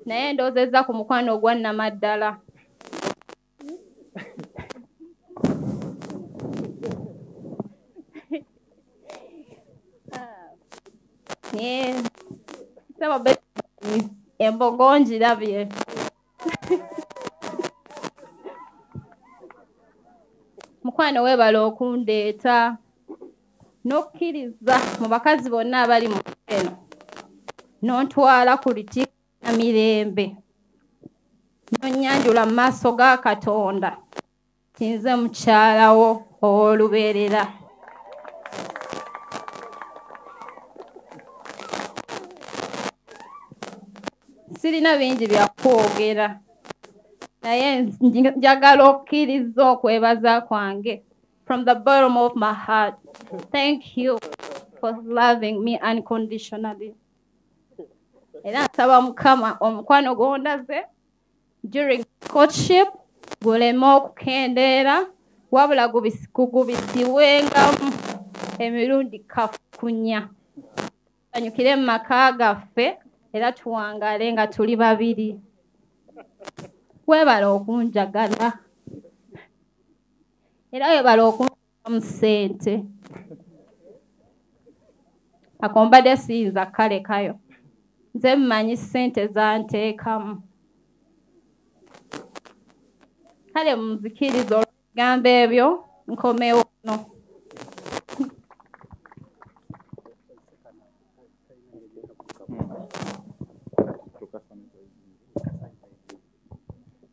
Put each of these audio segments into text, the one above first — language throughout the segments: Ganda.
naye ndoozezza ku mukwano ogwa Namaddala. Embogo ngirabye. Mukwano weebala okundeeta n'okkiriza mu bakazi bonna abali mu eno n'ontwala ku lukiiko na mirembe n'onnyanjula mu maaso ga Katonda tinze mukyalawo ow'olubeerera. Sirina bingi bya kwogera naye njagala okkiriza okwebaza kwange from the bottom of my heart. Thank you for loving me unconditionally. Era nsaba Mukama omukwano gw'ondaze during courtship guleme okukendeera wabula gugubisiwengamu emirundi kafukunya. Banyukire mu maka gaffe era tuwangale nga tuli babiri. Weebala okunjagala era weebala okunjagamu ssente. Akombadde siyinza kalekayo, nze mmanyi ssente zanteekamu. Kale munzikirize olw'ebigambo ebyo nkomewo no.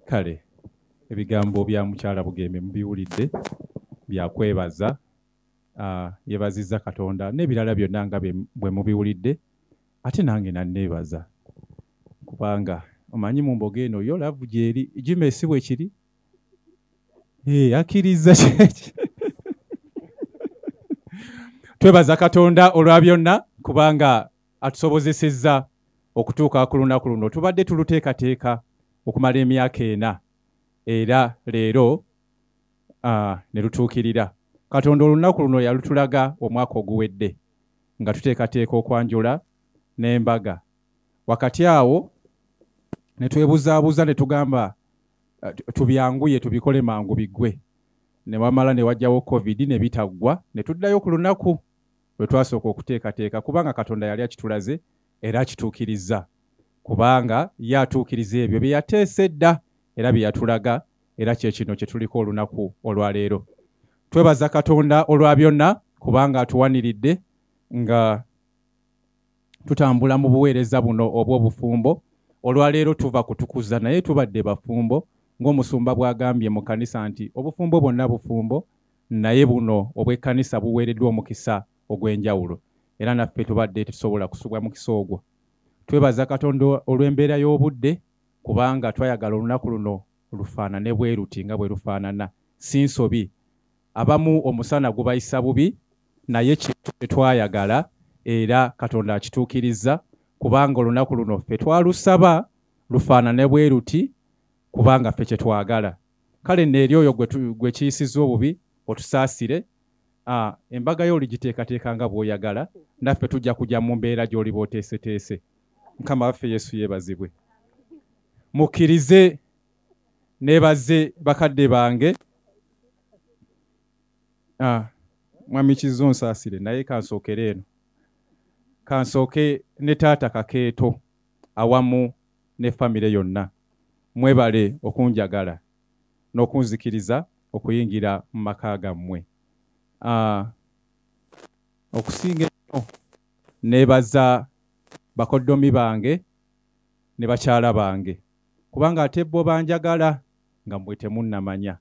Kale ebigambo bya mukyala Bugembe mubiwulidde bya kwebaza, yeebazizza Katonda n'ebirala byonna nga bwe mubiwulidde, ate nange nanneebaza kubanga omanyi mu mboga eno yo lavu gyeri Jimesi bwe kiri akkiriza kyeki. Twebaza Katonda olwa byonna kubanga atusobozesezza okutuuka ku lunaku luno. Tubadde tuluteekateeka okumala emyaka 4 era leero ne lutuukirira. Katonda olunaku luno yalutulaga omwaka oguwedde nga tuteekateeka okwanjula n'embaga. Wakati awo ne twebuzaabuza ne tugamba tubyanguye tubikole mangu biggwe. Ne wamala ne wajjawo COVID ne bitaggwa ne tuddayo ku lunaku lwe twasooka okuteekateeka kubanga Katonda yali akitulaze era akituukirizza. Kubanga yatuukiriza ebyo bye yateesa edda era bye yatulaga era kye kino kye tuliko olunaku olwaleero. Twebaza Katonda olwa byonna kubanga atuwaniridde nga tutambula mu buweereza buno obw'obufumbo. Olwaleero tuva kutukuza naye tubadde bafumbo ng'omusumba bw'agambye mu kanisa nti obufumbo bwonna bufumbo naye buno obw'ekkanisa buweereddwa omukisa ogw'enjawulo era naffe tubadde tusobola kusubwa mukisa ogwo. Twebaza Katonda olw'embeera y'obudde kubanga twayagala olunaku luno lufaanane bwe ruti nga bwe lufaanana, si nsobi. Abamu omusana gubayisa bubi naye kintu kye twayagala era Katonda akituukirizza kubanga olunaku luno ffe twalusaba lufaanane bwe ruti kubanga ffe kye twagala. Kale n'eri oyo gwe kiyisizza obubi otusaasire. Embaga yo oligiteekateeka nga bw'oyagala, naffe tujja kujja mu mbeera gy'oli b'oteeseteese. Mukama waffe Yesu yeebazibwe. Mukkirize neebaze bakadde bange. Mwami Kizo nsaasire naye kansookere eno. Kansooke ne taata Kakeeto awamu ne famire yonna. Mwebale okunjagala n'okunzikiriza okuyingira mu maka gammwe. Okusinga ennyo neebaza bakoddomi bange ne bakyala bange kubanga ate bo banjagala nga mmwe temunnamanya.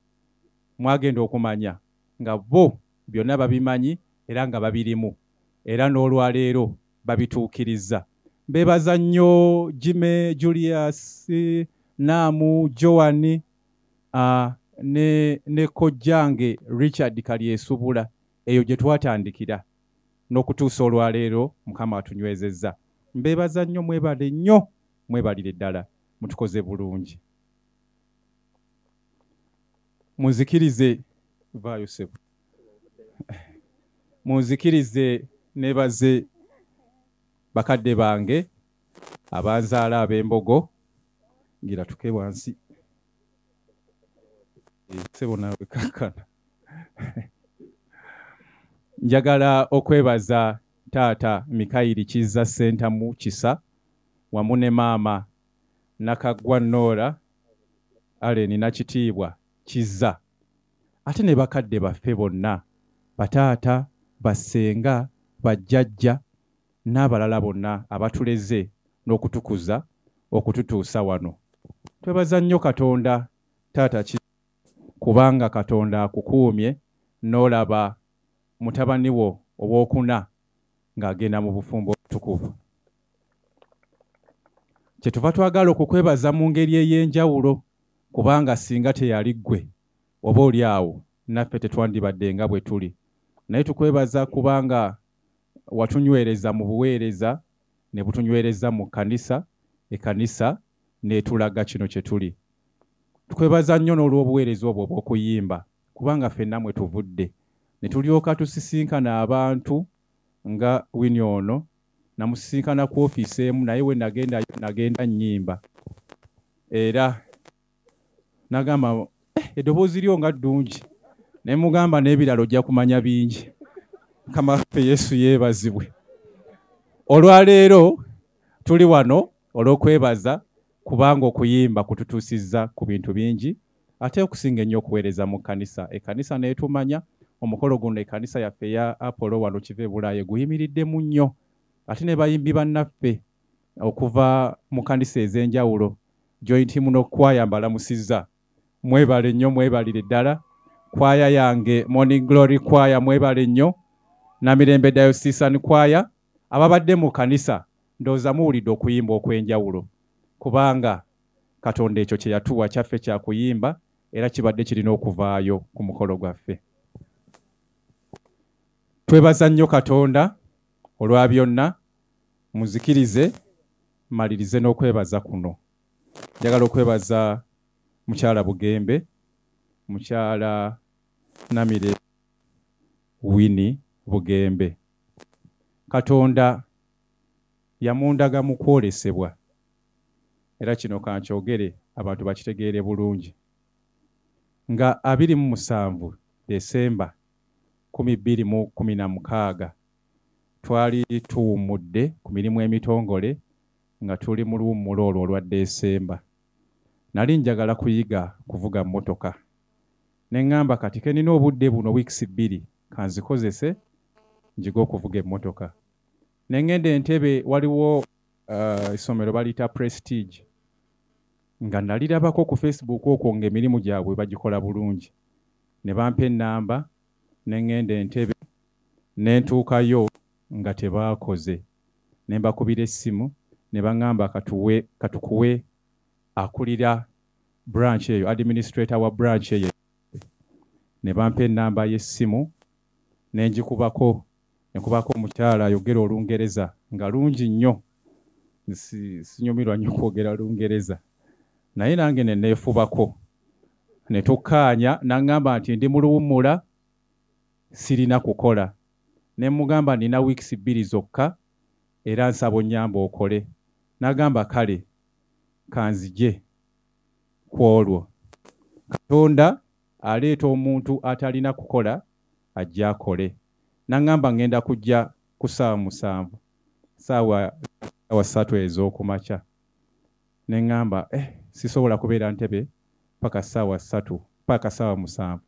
Mwagenda okumanya nga bo byonna babimanyi era nga babirimu era n'olwaleero babituukirizza. Mbeebaza nnyo Jime, Julius, Naamu, Joani ne kojjange Richard Kalyesuubula eyo gye twatandikira n'okutuusa olwaleero Mukama atunywezezza. Mbeebaza nnyo, mwebale nnyo, mwebalire ddala, mutukoze bulungi. Munzikirize vaayo ssebo. Munzikirize neebaze bakadde bange abanzaala ab'embogo ngira tuke wansi sebo nawe kankana. Njagala okwebaza taata Mikairi Kizza Center mu Kisa wamu ne maama Nakaggwa Nora Aleni Nakitiibwa Kizza ate ne bakadde baffe bonna bataata bassenga bajjajja n'abalala bonna abatuleze n'okutukuza okututuusa wano. Twebaza nnyo Katonda taata kubanga Katonda akukuumye n'olaba mutabani wo obwokuna ng'agenda mu bufumbo obutukuvu. Kyetuva twagala okukwebaza mu ngeri ey'enjawulo kubanga singa teyali ggwe oba oli awo naffe tetwandibadde nga bwe tuli. Naye tukwebaza kubanga watunywereza mu buweereza ne butunywereza mu kkanisa, ekkanisa n'etulaga kino kye tuli. Tukwebaza nnyo n'olw'obuweereza obwo obw'okuyimba kubanga ffenna mwe tuvudde ne tulyoka tusisinkana abantu nga Winnie ono namusisinkana ku ofiisi emu naye we nagenda nnyimba era nagamba eddoboozi lyo nga ddungi ne mugamba n'ebirala ojja kumanya bingi. Mukama waffe Yesu yeebazibwe. Olwaleero tuli wano olw'okwebaza kubanga okuyimba kututuusizza ku bintu bingi ate okusinga ennyo okuweereza mu kkanisa. Ekkanisa neetumanya omukolo guno ekkanisa yaffe ya Apollo wano Kive Bulaaya guyimiriddemu nnyo ate ne bayimbi bannaffe okuva mu kkanisa ez'enjawulo joint muno kwaya mbalamusizza. Mwebale nnyo, mwebalire ddala. Kwaya yange Morning Glory kwaya mwebale nnyo. Namirembe Diocesan kwaya ababadde mu kkanisa ndowooza muwulidde okuyimba okw'enjawulo kubanga Katonda ekyo kye yatuwa kyaffe kya kuyimba era kibadde kirina okuvaayo ku mukolo gwaffe. Twebaza nnyo Katonda olwa byonna. Muzikirize malirize n'okwebaza kuno. Njagala okwebaza mukyala Bugembe, mukyala Namire Winnie Bugembe. Katonda yamundaga mu kwolesebwa era kino kankyogere abantu bakitegeere bulungi. Nga 27 Desemba 2016 twali tuwummudde ku mirimu emitongole nga tuli mu luwummulo olwo olwa Desemba. Nali njagala kuyiga kuvuga mmotoka. Ne ngamba kati ke nina obudde buno weeks 2 kanzikozese njiga okuvuga emmotoka. Ne ngenda Entebbe waliwo essomero baliyita Prestige nga nalirabako ku Facebook okwo ng'emirimu gyabwe bagikola bulungi. Ne bampa ennamba ne ngenda Entebbe ne ntuukayo nga tebaakoze. Ne mbakubira essimu ne baŋŋamba katukuwe akulira branch eyo, administrator wa branch eyo. Ne bampa ennamba y'essimu ne njikubako. Nekubako omukyala ayogera Olungereza nga lungi nnyo. Sinyumirwa nnyo kwogera Lungereza. Naye nange ne neefubako. Ne tukkaanya n'aŋŋamba nti ndi mu luwummula sirina kukola. Ne mugamba nina weeks 2 zokka era nsaba onnyamba okole. N'agamba kale kanzije ku olwo. Katonda aleeta omuntu atalina kukola ajja akole. N'aŋŋamba ngenda kujja ku ssaawa 7 ssaawa 3 ez'okumakya. Ne ŋŋamba sisobola kubeera Ntebbe paka ssaawa 3 paka ssaawa 7.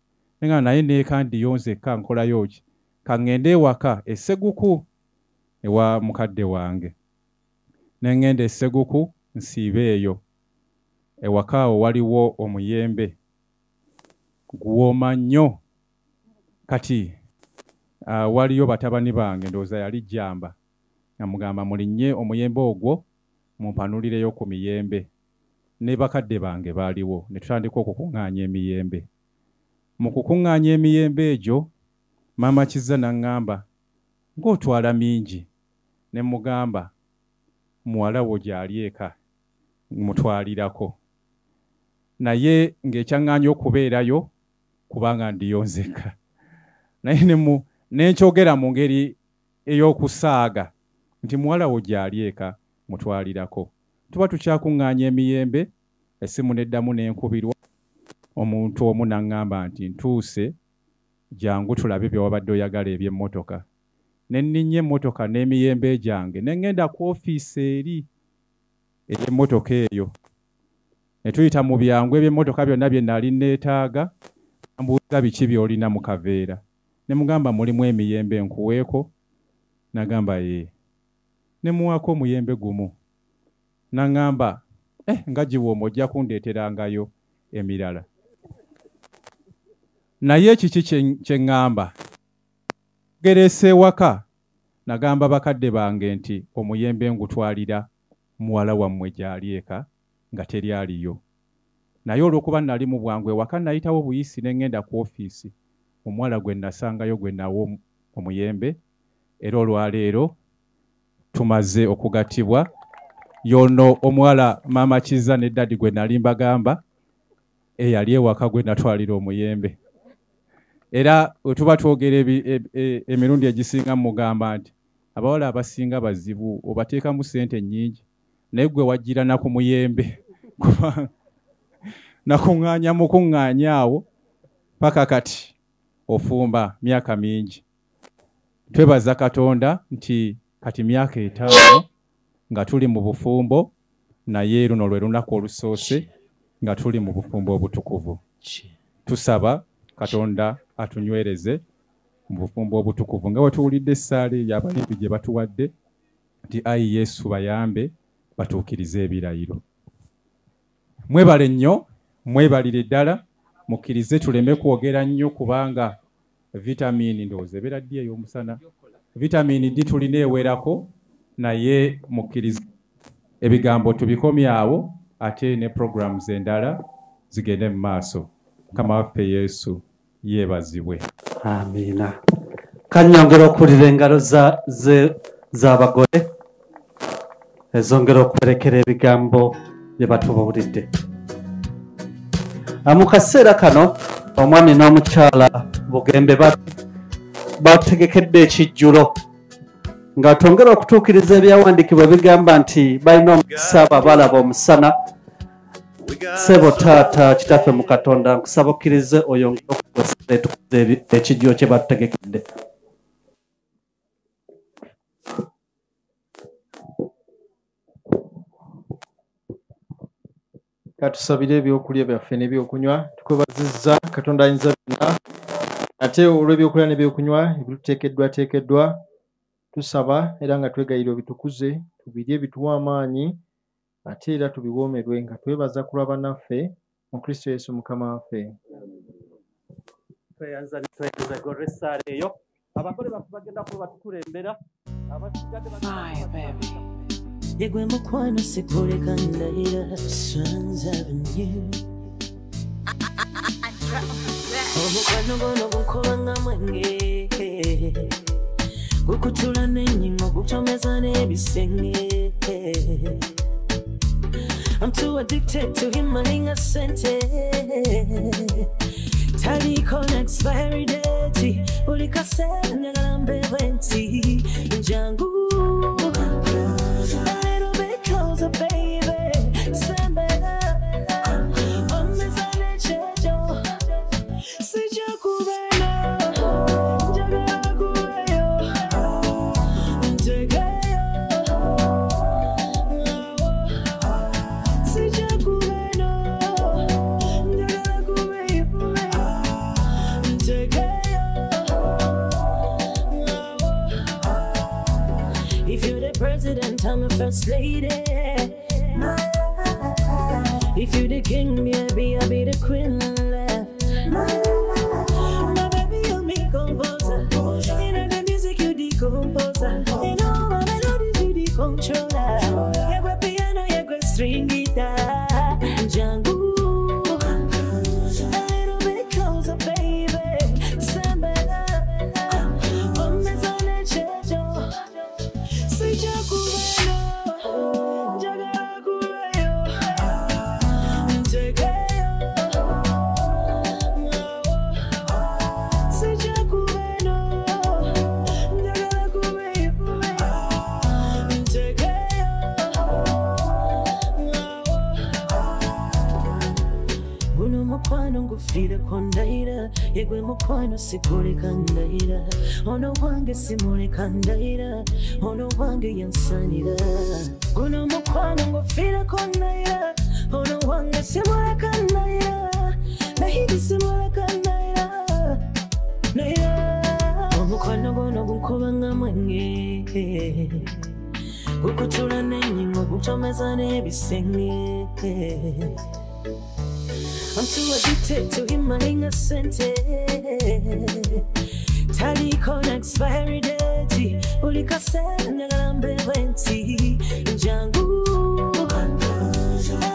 Ne ŋŋamba naye neekandiyonzekka nkolayo ki kaŋŋende ewaka Esseguku ewa mukadde wange. Ne ŋŋenda Esseguku nsiibe eyo. Ewaka awo waliwo omuyembe guwooma nnyo. Kati waliyo batabani bange ndowooza yali jjamba. Namugamba mulinnye omuyembe ogwo mumpanulireyo ku miyembe. Ne bakadde bange baaliwo ne tutandika okukuŋŋaanya emiyembe. Mu kukuŋŋaanya emiyembe egyo Maama Kizza n'aŋŋamba ng'otwala mingi. Ne mugamba muwala wo gy'ali eka mutwalirako. Naye ng'ekyaŋŋaanya okubeerayo kubanga ndiyonzeka. Naye ne nkyogera mu ngeri ey'okusaaga nti muwala wo gy'ali eka mutwalirako. Tuba tukyakuŋŋaanya emiyembe essimu neddamu n'enkubirwa omuntu omu n'aŋŋamba nti ntuuse jangu tulabe bye wabadde oyagala eby'emmotoka. Ne nninnya emmotoka n'emiyembe gyange ne ŋŋenda ku ofiisi eri ey'emmotoka eyo. Ne tuyita mu byangu eby'emmotoka byonna bye nali neetaaga, mbuuza biki by'olina mu kaveera. Ne mugamba mulimu emiyembe nkuweeko? Nagamba ye. Ne muwako omuyembe gumu. N'aŋŋamba nga giwooma ojja kundeeterangayo emirala. Naye kiki kye ŋŋamba? Gerese waka nagamba bakadde bange nti omuyembe ngutwalira muwala wammwe gy'ali eka nga teri aliyo. Naye olw'okuba nali mu bwangu ewaka nayitawo buyisi ne ŋŋenda ku ofiisi. Omuwala gwe nasangayo gwe nawo omuyembe, era olwaleero tumaze okugattibwa. Yono omuwala maama Kiza ne Daddy gwe nali mbagamba eyali ewaka gwe natwalira omuyembe. Era tuba twogera emirundi egisinga mugamba nti abawala abasinga bazibu obateekamu ssente nnyingi, naye gwe wajjira na ku muyembe nakuŋŋaanya mukuŋŋaanya awo paka kati ofumba myaka mingi. Twebaza Katonda nti kati myaka 5 nga tuli mu bufumbo, naye luno lwe lunaku olusoose nga tuli mu bufumbo obutukuvu. Tusaba Katonda atunywereze mu bufumbo obutukuvu nga wetuwulidde essaala y'abayimbi gye batuwadde nti ayi Yesu bayambe batuukirize ebirayiro. Mwebale nnyo, mwebalire ddala, mukkirize tuleme kwogera nnyo kubanga vitamini ndowooza ebeera ddi ey'omusana. Vitamini D tulina ewerako, naye mukkirize ebigambo tubikomye awo ate ne programs endala zigende mu maaso. Mukama waffe Yesu yeebazibwe. Amiina. Kannyongera okuwulira engalo z'abagole ezongera okuberekera ebigambo bye batubuulidde. Mu kaseera kano omwami n'omukyala Bugembe bategekedde ekijjulo nga twongera okutuukiriza ebyawandiikibwa bigamba nti balina omukisa balaba omusana. Ssebo taata kitaffe mu Katonda nkusaba okkirize oyongere okutukuza ekijjulo kye batutegekedde. Katusabire ebyokulya byaffe n'ebyokunywa. Tukwebazizza Katonda ayinza byonna, ate olw'ebyokulya n'ebyokunywa ebituteekeddwa tusaba era nga twegayira obitukuze, tubirye bituwa amaanyi, ate era tubiwoomerwe nga twebaza kulaba naffe mu Kristo Yesu Mukama waffe. Tweyanza nitwegeza goressaala eyo abagole baffe bagenda kuba batukulembera abasigadde Yegwe mukwano sikuleka ndayira Swans Avenue. Omukwano gono gunkubanga mwenge gukutula n'ennyingo gutomeza n'ebisenge. I'm too addicted to him malinga sente taliko n'expiry date buli kaseera njagala mbeewe nti njangu a little bit closer baby sembera omeza n'ekyejo sijja kubeera njagala kubeyo ntegeyo sijja kubeera njagala kubeyo ntegeyo. If you're the president, I'm the first lady. If you're the king, maybe I'll be the queen left. My baby, you're me composer. In the music, you the composer. In all my melodies, you the controller. Yeah, go piano, yeah, go string guitar. Django, a little bit closer, baby. Sambela, on the zone, chejo. Sijja kubeyo, njagala kubeyo, ntegeyo. Sijja kubeyo. mukwano ngufire kwa ndaira yegwe mukwano sikuleka ndaira ono wange simuleka ndaira ono wange yansanira guno mukwano ngufire kwa ndaira ono wange simuleka ndaira nahidi simuleka ndaira ndaira omukwano guno gunkubanga mwenge gukutula n'ennyingo gutomeza n'ebisenge I'm too addicted to him maling a sente Taliko na expiry date Ulika senya galambe wenti Jangu A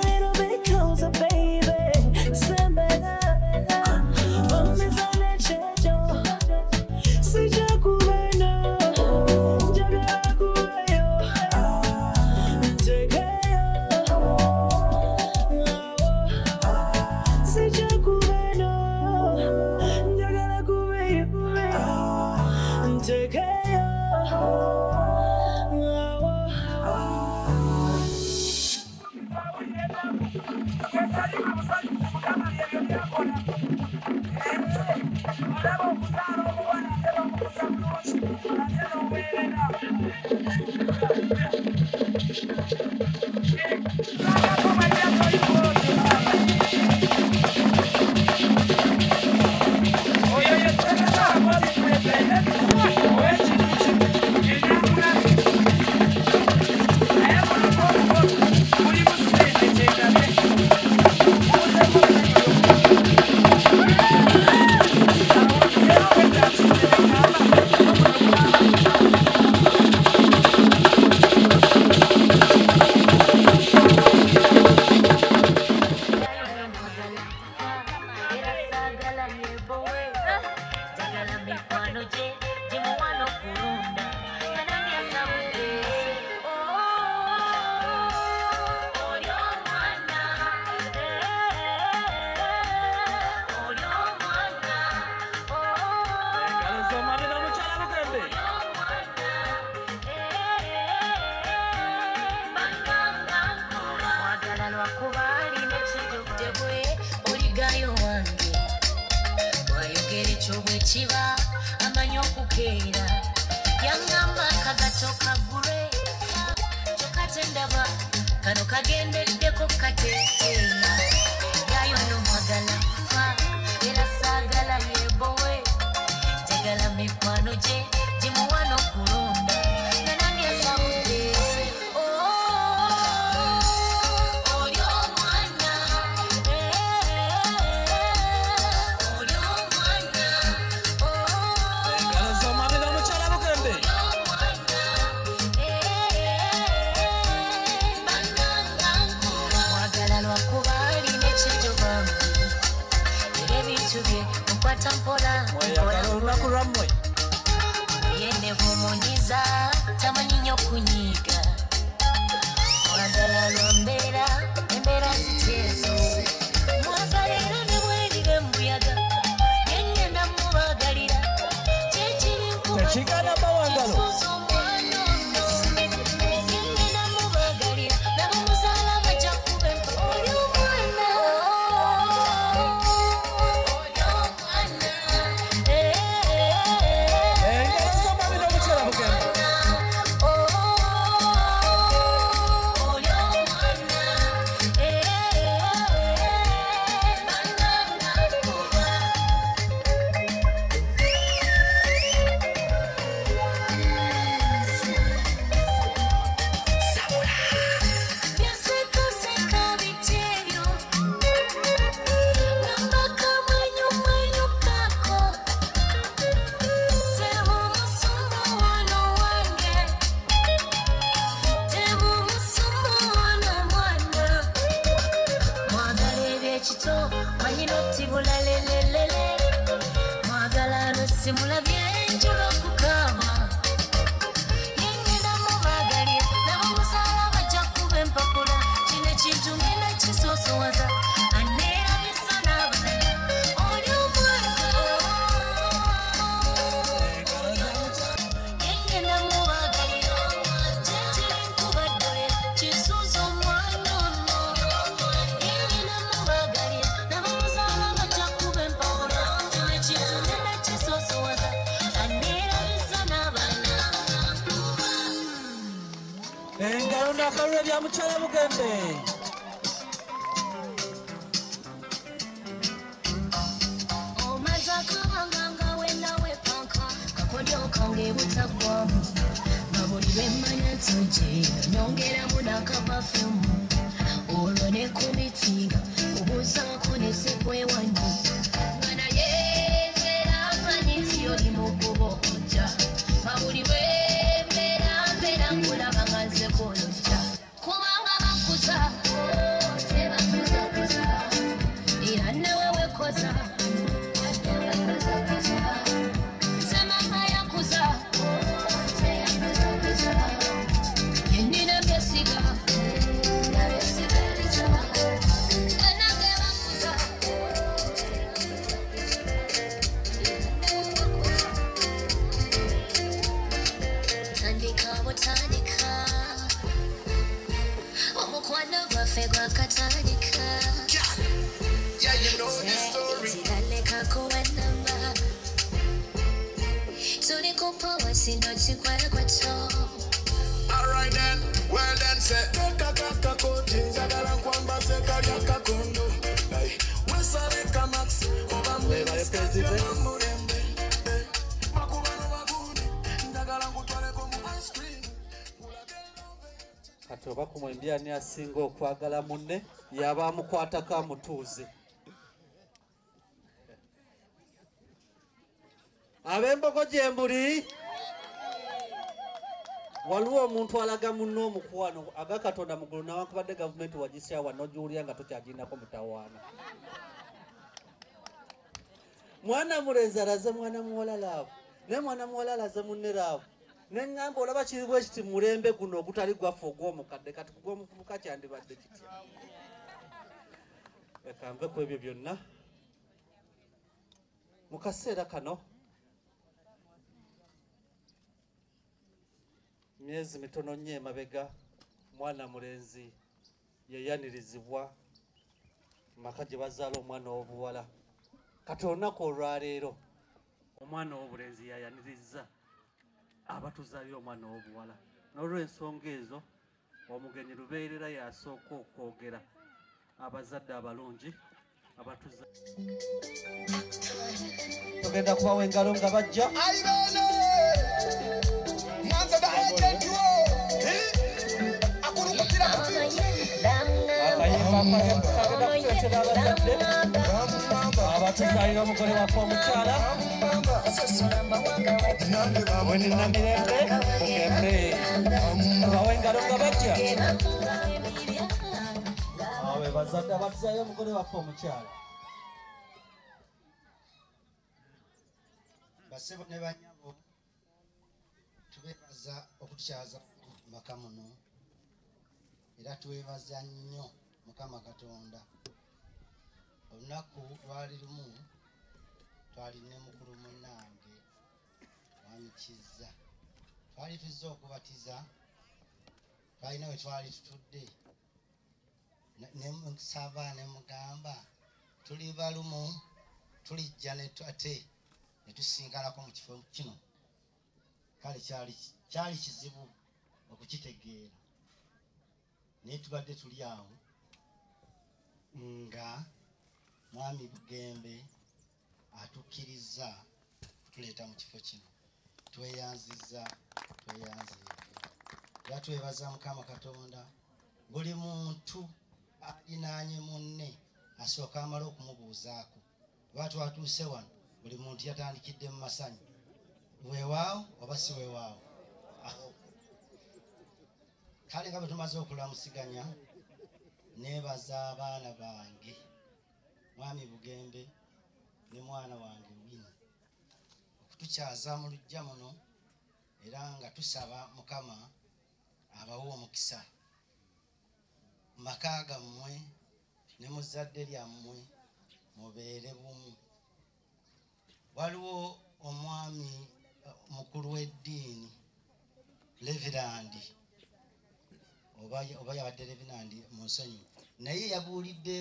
little bit closer baby Sembeda Omezane chejo Sija kubeno Jagala kuweyo Tegeyo Sija kubeno Jagala kuweyo Tegeyo Chiva amanyo kukeera yangamba kagatoka gure chokatendaba kano kagendeddeko kateteya yayo no magala fa era sagala yebowe jagala mikwano je jimuwano kulonda nanange saude Tampola, yene vumuniza tamanyo kunyiga mwagala lwambera embera zitezo mwagalera ne bweribe mbuyaga yengenda mubagalira kyekiri nkubakigana bawangalo yengenda mubagalira nabo muzala bajja kubempa oli omwana simula byenjolo kukama yengenda mubagalira nabo musala bajja kuba empapula kino ekintu ngenda kisosowaza aneera bisana abalala oli omwana yengenda mubagalira kyekiri nkubaddole kisuuza omwana ono yengenda mubagalira nabo musala bajja akalule bya mukyala Bugembe. Mazakabanga wena wepanka kakodyo kange butagwamu babuli bemanya tuje nyongera munaka perfume olwo ne kumitiga ubuzaako ne sekwewanyu ngana yezera manyiti oli mukubo ojja babuli bemera kulaba nga nze kolojja kubanga bakuza tebakuzakuza era newe wekoza Yeah, you know the story. Alright then, well then say kati oba kumwembya ani asinga okwagala munne yaba amukwatako amutuuze. Ab'embogo gyembuli waliwo omuntu alaga munno omukwano aga Katonda mugulu newankubadde gavumenti wagisyawa n'ogiwulira nga tokyagirinako mutawaana. Mwana mulenzi alaze mwana muwala laavu naye mwana muwala alaze munne laavu neŋŋamba olaba kiri bwe kiti mulembe guno ogutali gwaffe ogw'omukadde kati gw'omuvubuka kyandibadde kitya. Leka nve ku ebyo byonna mu kaseera kano myezi mitono nnyo emabega mwana mulenzi yeyanirizibwa maka gye bazaala omwana w'obuwala. Kati olunaku olwaleero omwana w'obulenzi yayaniriza abatuzaalira omwana w'obuwala. N'olw'ensonga ezo omugenyi lubeerera yasooka okwogera abazadde abalungi abatuza. Tugenda kubawa engalo nga bajja. Abatuzaalira omugole waffe omukyala Wenina Mirembe Bugembe tubawe engalo nga bajja. Awe bazadde abatuzaalira omugole waffe omukyala. Basebo ne banyabo tubebaza okutukyaza maka muno era twebaza nnyo Mukama Katonda. Olunaku lwali lumu twali ne mukulu munnange wamikiza twali tuzze okubatiza twalina we twali tutudde nemusaba ne mugamba tuli balumu tulijja ate ne tusinkanako mu kifo kino. Kale kyali kizibu okukitegeera naye tubadde tuli awo nga mwami Bugembe atukkiriza kutuleeta mu kifo kino. Tweyanziza era twebaza Mukama Katonda. Buli muntu alinaanye munne asooka amala okumubuuzaako oba twatuuse wano buli muntu yatandikidde mu masanyu weewaawo oba si weewaawo. Kale nga bwe tumaze okulamusiganya neebaza abaana bange mwami Bugembe ne mwana wange Wini okutukyaza mu luggya muno era nga tusaba Mukama abawa omukisa maka gammwe ne mu zadde lyammwe mubeere bumu. Waliwo omwami mukulu w'eddiini Levirandi oba yabadde Levirandi mu nsonyi naye yabuulidde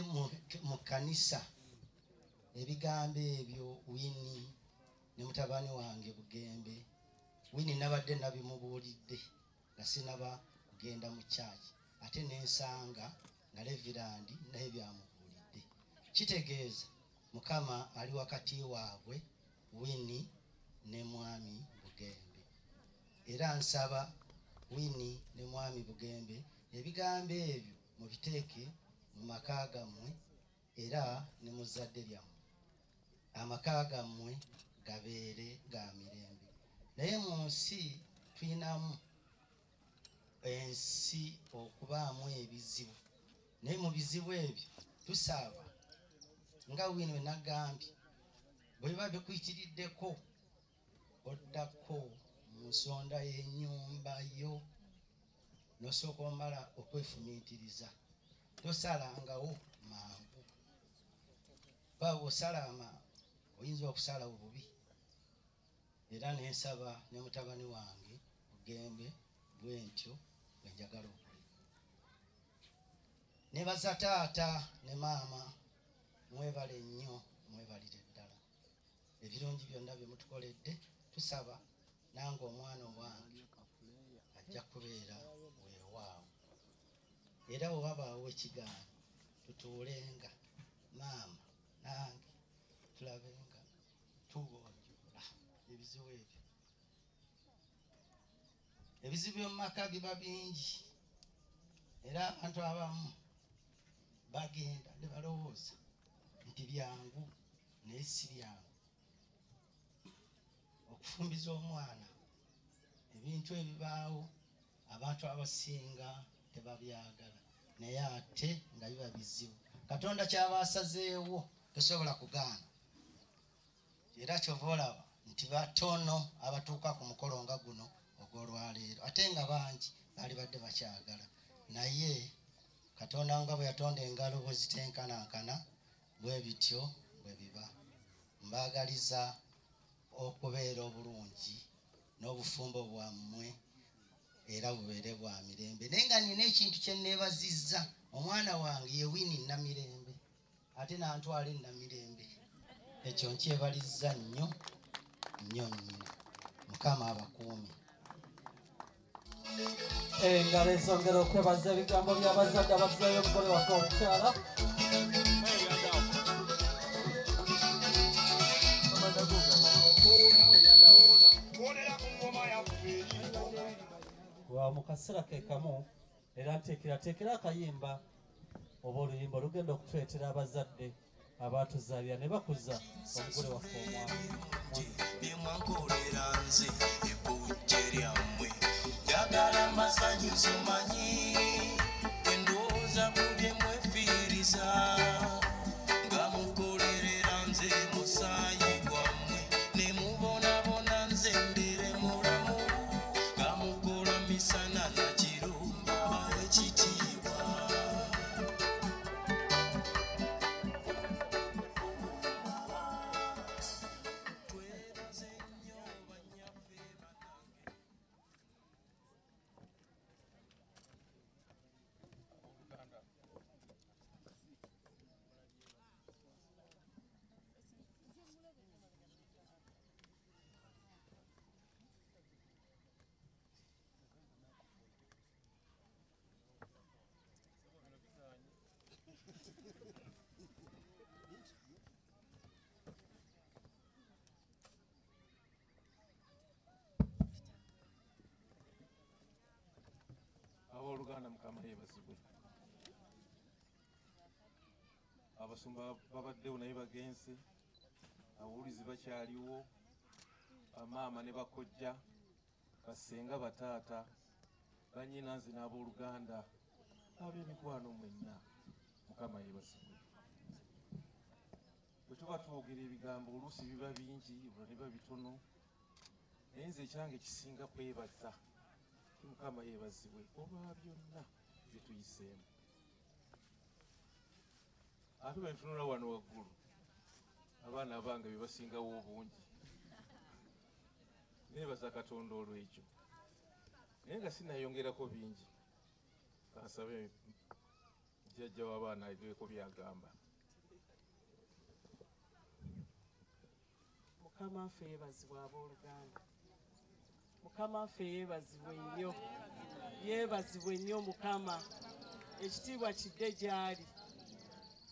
mu kanisa ebigambo ebyo Wini ne mutabani wange Bugembe. Wini nabadde nabimubuulidde nga sinaba kugenda mu kyaki ate nensanga nga levirandi naye byamubuulidde kitegeeza Mukama ali wakati waabwe Winnie ne mwami Bugembe era nsaba Winnie ne mwami Bugembe ebigambo ebyo mubiteeke mu maka gammwe era ne mu zadde lyammwe amaka gammwe gabeere ga mirembe naye mu nsi tuyinamu ensi okubaamu ebizibu naye mu bizibu ebyo tusaba nga Winnie we nagambye bwe biba bikuyitiriddeko oddako mu nsonda y'ennyumba yo nosooka omala okwefumiitiriza tosalangawo mangu baba osalama oyinza okusalawo bubi era nensaba ne mutabani wange Bugembe bwentyo bwenjagala okuli nebaza taata ne maama mwebale nnyo mwebalire ddala ebirungi byonna bye mutukoledde tusaba nange omwana owange ajja kubeera weewaawo era bwe wabaawo ekigaano tutuulenga maama nange tulabenga tugonjola ebizibu by'omu maka biba bingi era abantu abamu bagenda ne balowooza nti byangu naye si byangu okufumbiza omwana ebintu ebibaawo abantu abasinga tebabyagala naye ate nga biba bizibu Katonda kyaba asazeewo tosobola kugaana era kyova olaba nti batono abatuuka ku mukolo nga guno ogw'olwaleero ate nga bangi baali badde bakyagala naye Katonda nga bwe yatonda engalo bwe zitenkanankana bwe bityo bwe biba mbaagaliza okubeera obulungi n'obufumbo bwammwe era bubeere bwa mirembe naye nga nina ekintu kye neebazizza omwana wange ye Winnie Namirembe ate nantwala Namirembe ekyo nkyebalizza nnyo nnyo nnyina Mukama abakuumi engalo ezongera okwebaza ebigambo by'abazadde abazayo omugole waffe omukyala wa mu kaseera ke kamu era nteekerateekera akayimba oba oluyimba olugenda okutwetera abazadde abaatuzaalira ne bakuza omugole waffe omwami byemwankolera nze ebbujje lyammwe njagala masanyuso manyi endowooza ku bye mwefiiriza nga mukolerera nze musaayi gwammwe ne mubonabona nze mbere mulamu nga mukola misana na kiro ekitiibwa abooluganda Mukama yeebazibwe abasumba babaddewo naye bagenze ababuulizi bakyaliwo bamaama ne bakojja basenga bataata banyinanze n'abooluganda ab'emikwano mwenna Mukama yeebazibwe bwe tuba twogera ebigambo oluusi biba bingi olwo ne biba bitono naye nze ekyange kisinga kwebaza Mukama yeebazibwe olwa byonna bye tuyiseemu ate bwe ntunula wano waggulu abaana abange bye basingawo obungi neebaza Katonda olw'ekyo naye nga sinayongerako bingi kansabe jjajja w'abaana ageeko byagamba Mukama ffe yeebazibwa abooluganda Mukama ffe yeebazibwe nnyo, yeebazibwe nnyo Mukama, ekitiibwa kidde gy'ali.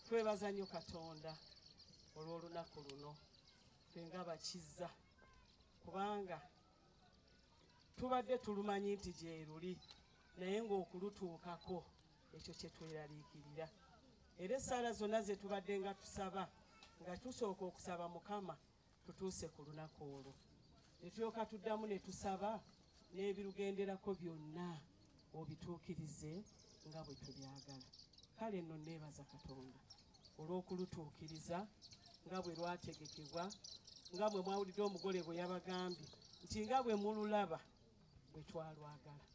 Twebaza nnyo Katonda olw'olunaku luno ffe nga bakiza, kubanga tubadde tulumanyi nti gye luli naye ng'okulutuukako ekyo kye tweraliikirira. Era essaala zonna ze tubadde nga tusaba nga tusooka okusaba Mukama tutuuse ku lunaku olwo, ne tulyoka tuddamu ne tusaba n'ebirugenderako byonna obituukirize nga bwe tubyagala. Kale nno neebaza Katonda olw'okulutuukiriza nga bwe lwategekebwa, nga bwe mwawulidde omugole bwe yabagambye nti nga bwe mululaba bwe twalwagala,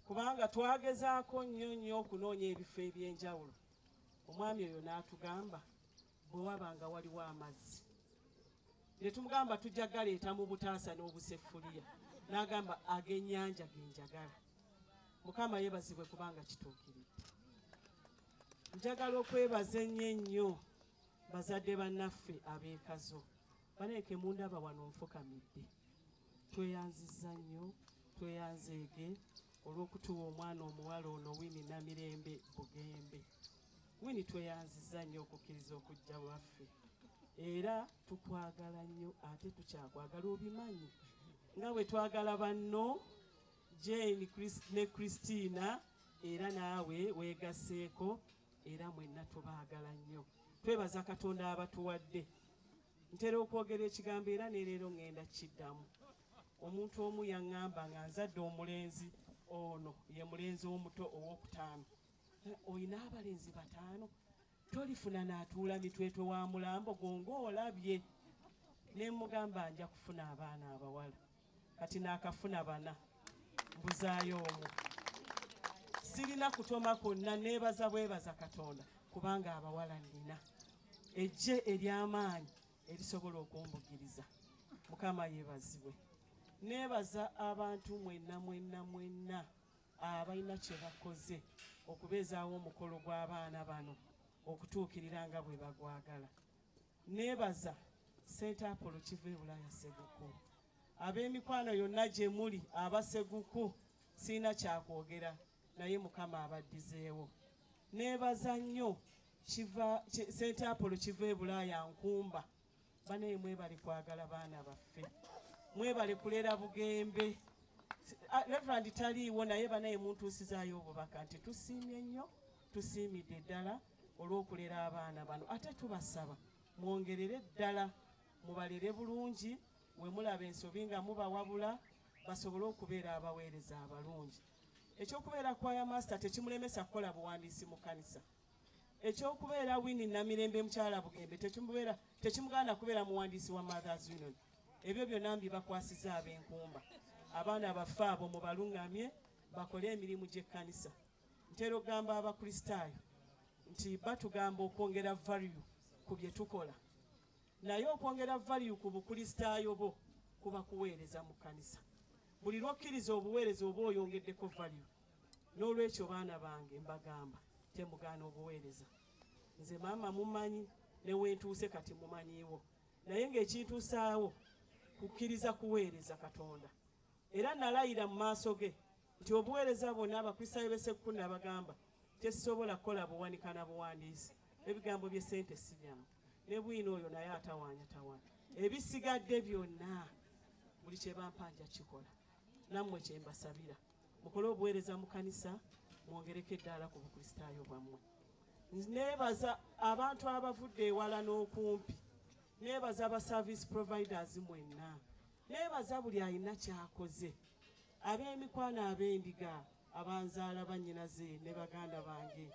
kubanga twagezaako nnyo okunoonya ebifo eby'enjawulo. Omwami oyo n'atugamba bwe wabanga waliwo amazzi, ne tumugamba tujja galeeta mu butaasa n'obuseffuliya, n'agamba ag'ennyanja ge njagala. Mukama yeebazibwe kubanga kituukiridde. Njagala okwebaza ennyo bazadde bannaffe ab'Ekazo, baneeke mundaba wano nfukamidde. Tweyanzizza nnyo, tweyanzeege olw'okutuwa omwana omuwala ono Winnie Namirembe Bugembe. Winnie tweyanzizza nnyo okukkiriza okujja waffe, era tukwagala nnyo ate tukyakwagala obimanyi, nga bwe twagala banno Jane ne Christina, era naawe weegaseeko, era mwenna tubaagala nnyo. Twebaza Katonda abatuwadde. Ntera okwogera ekigambo era ne leero ngenda kiddamu. Omuntu omu yaŋŋamba nga nzadde omulenzi ono ye mulenzi omuto ow'okutaano. Oyina abalenzi bataano, tolifuna n'atuula mitwetwe wa mulambo gongo olabye. Ne mugamba nja kufuna abaana abawala, kati naakafuna bana, mbuzaayo omu. Sirina kutoma kwonna, neebaza bwebaza Katonda kubanga abawala nnina, ejje ery'amaanyi erisobola okumbugiriza. Mukama yeebazibwe. Neebaza abantu mwenna abalina kye bakoze okubeezaawo omukolo gw'abaana bano okutuukirira nga bwe bagwagala. Neebaza St. Apollo Kiva e Bulaaya Seguku, ab'emikwano yonna gye muli abaseguku, siina kyakwogera naye Mukama abaddizeewo. Neebaza nnyo St. Apollo Kiva e Bulaaya Nkumba, banaye mwebale kwagala baana baffe, mwebale kulera Bugembe. Reverend taliiwo naye banaye muntuusizaayo obubaka nti tusiimye nnyo, tusiimidde ddala olw'okulera abaana bano. Ate tubasaba mwongerere ddala, mubalere bulungi, we mulaba ensobi nga mubawabula basobole okubeera abaweereza abalungi. Ekyokubeera kwaya master tekimulemesa kukola buwandiisi mu kkanisa. Ekyokubeera Winnie Namirembe mukyala Bugembe tekimugaana kubeera muwandiisi wa Mothers Union. Ebyo byonna mbibakwasiza ab'Enkumba. Abaana baffe abo mubaluŋŋamye bakole emirimu gy'ekkanisa. Ntera okugamba abakristaayo nti batugamba okwongera value ku bye tukola, naye okwongera value ku bukristaayo bo kuba kuweereza mu kkanisa. Buli lw'okkiriza obuweereza oba oyongeddeko value. N'olwekyo baana bange mbagamba temugaana obuweereza. Nze maama mumanyi, ne wentuuse kati mumanyiiwo, naye ng'ekintuusaawo kukkiriza kuweereza Katonda. Era nalayira mu maaso ge nti obuweereza bwonna abakristaayo b'Essekukulu nabagamba tesobola kukola buwanika na buwandiisi. Ebigambo by'essente si byangu, ne bwina oyo naye atawaanya. Ebisigadde byonna buli kye bampanja kikola. Nammwe kye mbasabira mukole obuweereza mu kkanisa, mwongereko eddaala ku bukristaayo bwammwe. Neebaza abantu abavudde ewala n'okumpi, neebaza aba service providers mwenna, neebaza buli alina kyakoze, ab'emikwano ab'endiga, abanzaala bannyinaze ne baganda bange,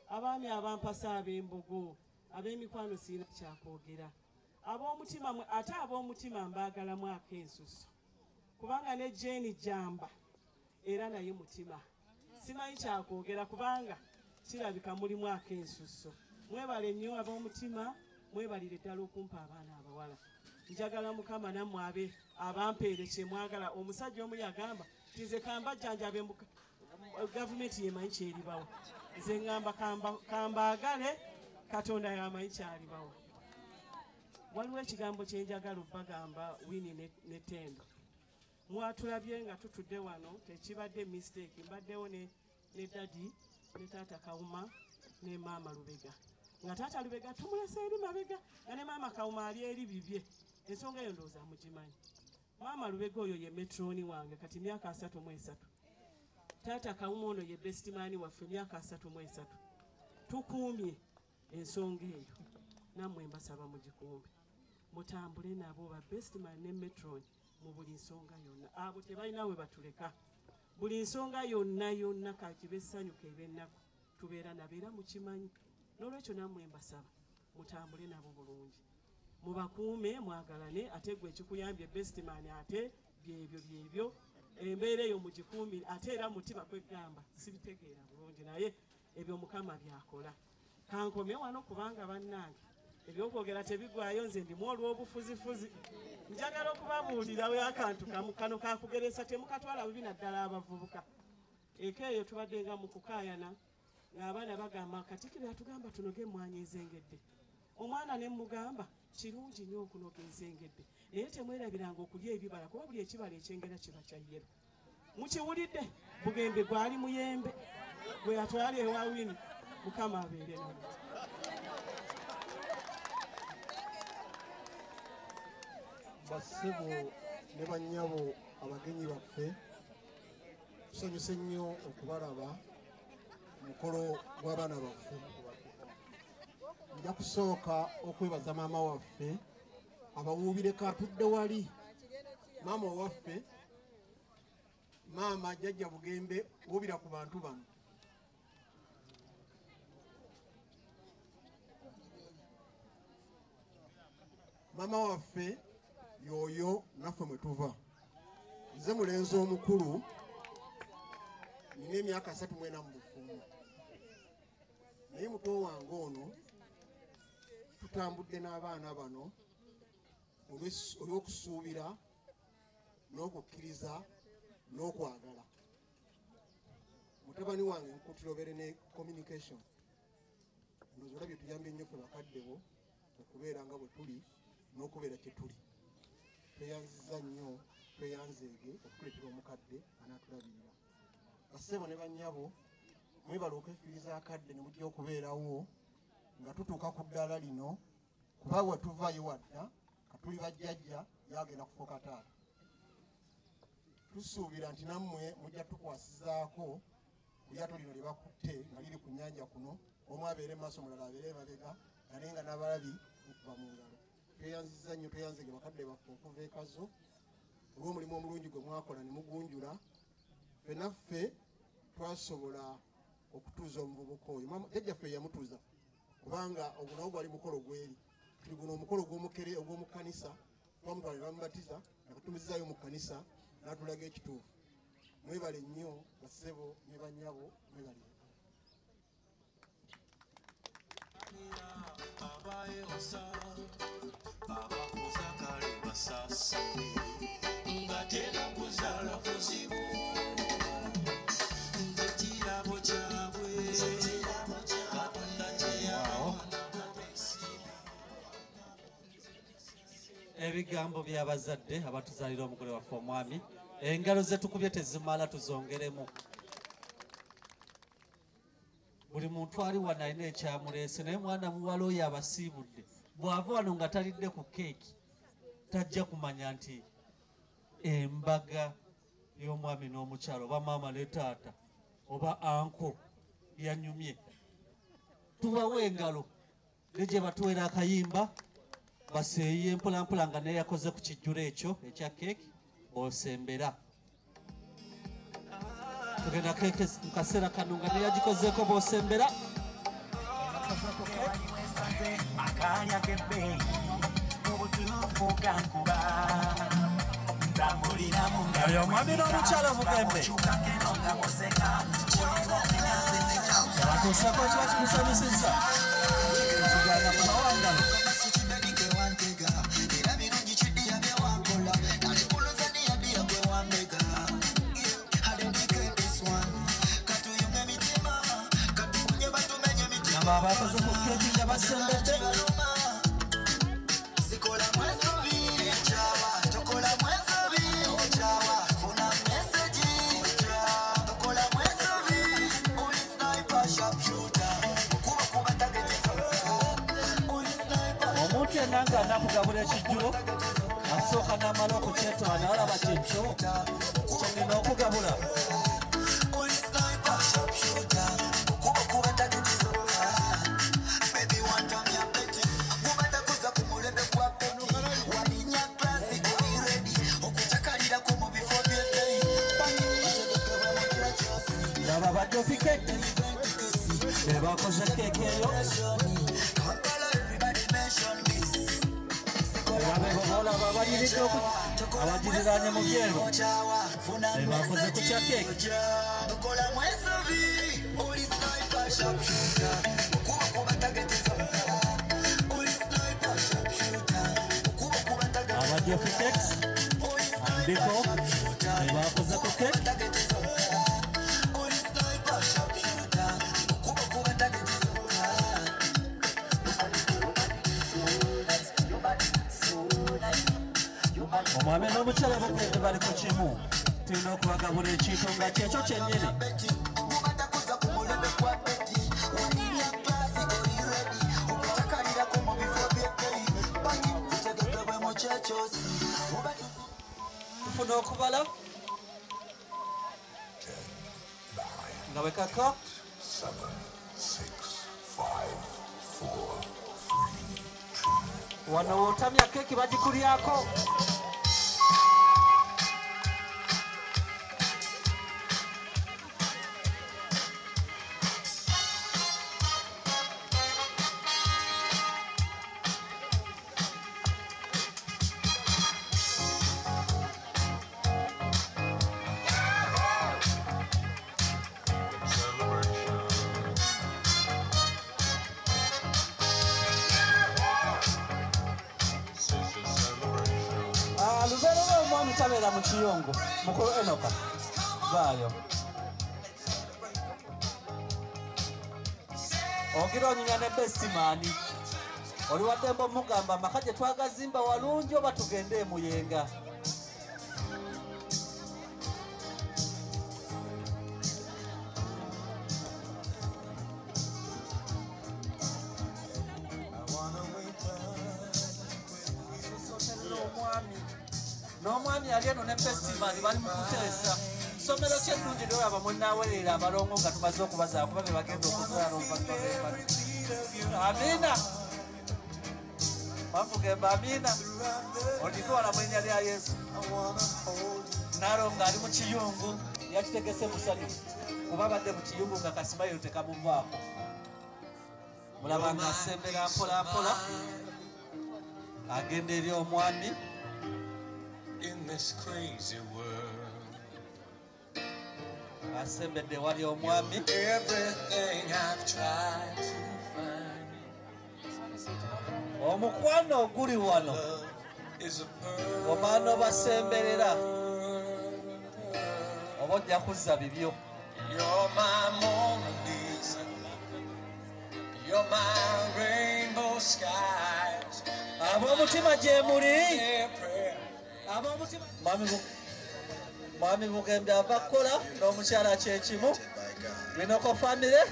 abaami abampasa ab'embogo, ab'emikwano siina kyakwogera, ab'omutima ate ab'omutima mbaagalamu ak'ensusu, kubanga ne Jane Jamba era naye mutima. Simanyi kyakwogera kubanga kirabika mulimu ak'ensusu. Mwebale nnyo ab'omutima, mwebalire ddala okumpa abaana abawala. Njagala Mukama nammwe abampeere kye mwagala. Omusajja omu yagamba nti nze kambajjanjabe gavumenti yemanyi kyeribawo, nze ŋŋamba kambaagale, Katonda yamanyi kyalibawo. Waliwo ekigambo kye njagala obbagamba Winnie ne Tendo. mwatulabye nga tutudde wano tekibadde mistake mbaddewo ne dadi ne taata Kawuma ne maama Lubega nga taata Lubega tumulese eri mabega nga ne maama Kawuma ali eri bibye ensonga eyo ndowooza mugimanyi maama Lubega oyo ye metroni wange kati myaka 33 taata Kawuma ono ye bestimani waffe myaka 33 tukuumye ensonga eyo nammwe mbasaba mugikumbe mutambule nabo ba bestman ne metron mu buli nsonga yonna abo tebalina we batuleka buli nsonga yonna kakibe essanyuka eb'ennaku tubeera nabeera mukimanyi n'olwekyo nammwe mbasaba mutambule nabo bulungi mubakuume mwagalane ate gwe ekikuyambye bestman ate byebyo embeera eyo mugikuumire ate era mutima kwegamba sibitegeera bulungi naye ebyo Mukama byakola kankomye wano kubanga bannange ebyokwogera tebigwayo nze ndimu olw'obufuzifuzi njagala okubabuulirawo akantu kamu kano kakugeresa temukatwala bubi naddala abavubuka ekeeyo tubadde nga mu kukaayana ng'abaana bagamba Katikkiro yatugamba tunoge emmwanyi ezengedde omwana ne mugamba kirungi nnyo okunoga ezengedde naye temwerabiranga okulya ebibala kuba buli ekibala ekyengera kiba kya yero mukiwulidde Bugembe gwali muyembe gwe yatwala ewa Wini Mukama abeere nawe bassebo ne bannyabo abagenyi baffe tusanyuse nnyo okubalaba mukolo gw'abaana baffe nja kusooka okwebaza maama waffe abawuubireko atudde wali maama waffe maama jjajja Bugembe wuubira ku bantu bano maama waffe yoyo naffe mwe tuva nze mulenzi omukulu nina emyaka 34 mu bufumbo naye muto wange ono tutambudde n'abaana bano olw'okusuubira n'okukkiriza n'okwagala mutabani wange nkutirobere ne communication ndowooza olabye tuyambye nnyo ffe bakadde bo okubeera nga bwe tuli n'okubeera kye tuli tweyanziza nnyo tweyanzeege okutuletera omukadde anaatulabirira bassebo ne bannyabo mwebala okwefiiriza akadde ne mujja okubeerawo nga tutuuka ku ddaala lino kuba we tuvaayo wadda katuli bajjajja yagenda kufuuka taata tusuubira nti nammwe mujja tukwasizaako ku lyato lino lye bakutte nga liri ku nnyanja kuno omu abeere maaso mulala abeere emabega nga naye nga n'abalabi okuva mu ngalo tweyanziza nnyo tweyanzege bakadde baffe okuva ekazo olw'omulimu omulungi gwe mwakola ne mugunjula ffe naffe twasobola okutuuza omuvubuka oyo jjajjaffe yamutuuza kubanga ogwo nawo gwali mukolo gweri tuli guno omukolo ogw'omu kkanisa twamutwala ne bamubatiza nakatumizizayo mu kkanisa n'atulaga ekituufu mwebale nnyo bassebo ne bannyabo mwebale abakuza kale basasi nga tera kuzaala kuzibu nze kirabo kyabwe katonda ebigambo by'abazadde abatuzaalira omugole waffe omwami engalo ze tukubye tezimala tuzongeremu buli muntu ali wano alina ekyamuleese naye mwana muwala oyo abasiibudde bw'ava wano nga talidde ku keeki tajja kumanya nti embaga y'omwami n'omukyalo oba maama ne taata oba anko yanyumye tubawe engalo ne gye batuwera akayimba baseeyiye mpolampola nga naye yakoze ku kijjulo ekyo ekya keeki osembera tugenda keeke mu kaseera kano nga naye yagikozeeko bosembera akalya k'ebbeeyi obutuufu gankuba ntambulira mu oyo omwami n'omukyala Bugembe batuusako kiba kimusanyusizza ekigaana ku mawangalo era birungi kiddiya byewankola nalikuluza niyaddiya gwewambega katuyunga emitima katukunye batumenye emitima nabo abakoze ku keeki nga basembedde sikola mwesubi ekyawa tokola mwesubi ekyawa Omuntu yenna ng'anaakugabula ekijjulo asooka n'amala okukyetwala olaba kyekyo kyennina okugabula. Laba baddofi keeke be bakoze keeke eyo abeebo boolaba abaliridde abagiriraanye mu byero be bakoze ku kya keeke. Abaddofi keeke andiko be bakoze ku keeke. Omwami n'omukyala bokende bali ku kimu tulina okubagabula ekintu nga kyekyo kyennyini. Tufuna okubala nga bwe kaka 7, 6, 5, 4, 3, 2. wano wootamya keeki bagikulyako. Lubeerera omwami tabeera mu kiyungu mukulu Enoka baayo ogira onyinya ne bestimaani oli waddemba omugamba amaka gye twagazimba walungi oba tugende emuyenga. N'omwami yali eno ne festivali bali mu kuteesa ssomero ky'ennungi lyolaba munnaawerera abalongo nga tumaze okubazaala kuba be bagenda okuzaala oluvannyuma lw'ebali. Amiina bamugemba amiina olitwala mu linnya lya Yesu. Nalo ng'ali mu kiyungu yakitegese musanyufu kuba abadde mu kiyungu nga kasimayiro tekamuvaako. Mulaba ng'asembera mpola mpola agenda eri omwami. In this crazy world, asembedde wali omwami. Everything I've tried to find, omukwano oguli wano is a pearl. omwana obasemberera oba ojja kuzza bibyo. You're my Mona Lisa, you're my rainbow skies, ab'omutima gye muli prayer. Mwami Mugembe ava kukola n'omukyala kyekimu binoko famire.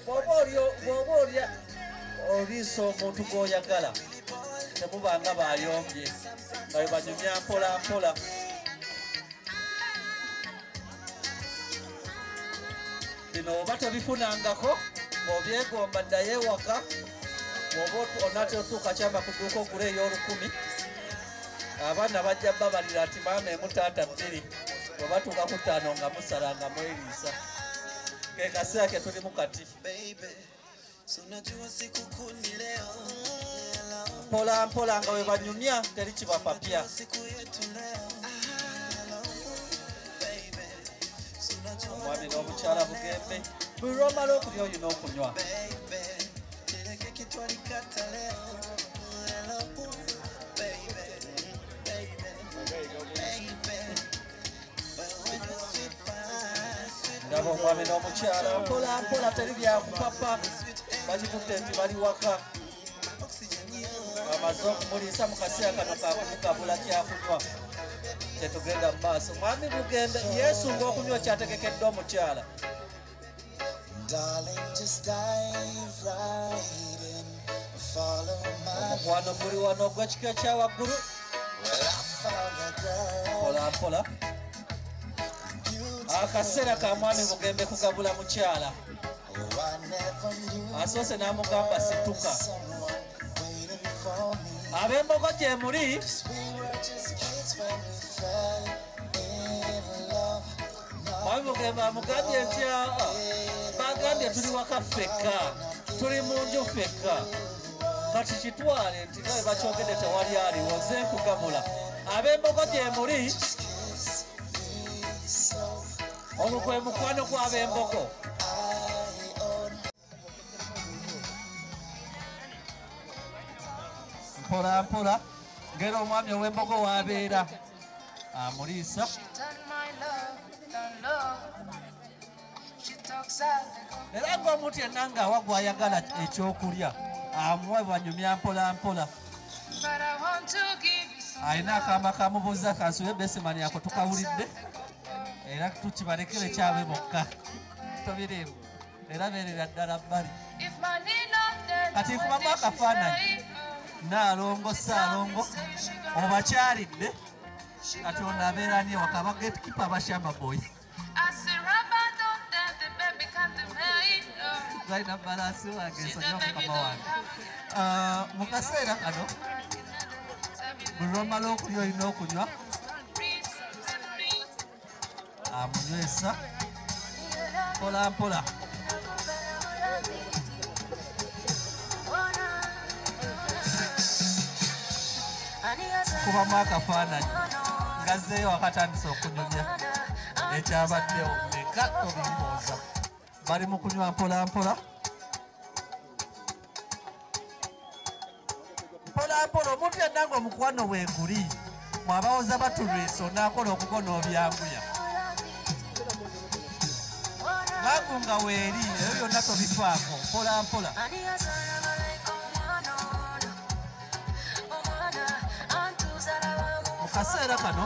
Bw'oba olya oliisa omuntu gw'oyagala temubanga bayombye nga bwe banyumya mpola mpola. Bino oba tobifunangako ng'obyegomba ddayo ewaka oba onate otuuka kyamba ku dduuka ogula ey'olukumi. Abaana bajja babalira ati maama emu taata bbiri bwe batuuka ku ttaano nga musala nga mweriisa. Ke kaseera ke tulimu kati. Mpola mpola nga bwe banyumya teri kibapapya. Omwami n'omukyala Bugembe buli lw'omala okulya olina okunywa. Ndaba omwami n'omukyala mpola mpola teri byakupapa bagikutte nti bali waka. Amaze okumuliisa mu kaseera kano kakumugabula kyakunywa tetugenda mu maaso. Mwami Bugembe Yesu ng'okunywa kyategekedde omukyala. Darling, just dive right in. wano guli wano gwekika kya waggulu mpolampola akaseera ka mwami Bugembe kugabula mukyala asoose n'amugamba situka ab'embogo gye muli mwami Bugembe amugambye nti bagambye tuli waka ffekka tuli mu nju ffekka kati kitwale nti nawe bakyogedde tewali aliwo nze nkugabula ab'embogo gye muli ogwo gwe mukwano gw'ab'embogo mpola mpola ngera omwami ow'embogo w'abeera amuliisa era ng'omuntu yenna ng'awa gw'ayagala ekyokulya amuwa bwanyumya mpola mpola alina akaama kamubuuza kansube besimani ako tukawulidde era tukibalekere kyabe bokka tobirimu era beerera ddala bbali kati nkubamu akafaananyi naalongo saalongo obakyalidde katonda abeera ni ewaka abagetkipa abashamba boy balina balansi wange ensonyi omukama wange mu kaseera kano buli lwomala okulya olina okunywa amunywesa mpola mpola kubamu akafaananyi ngazzeeyo wakatandisa okunyumya ekyabaddewo eka tobimbooza bali mu kunywa mpola mpola mpola mpola omuntu yenna ng'omukwano bweguli mwabawoza batulwisa onaakola okugona obyanguya bagunga weeri ebyo byonna tobifaako mpola mpola mu kaseera kano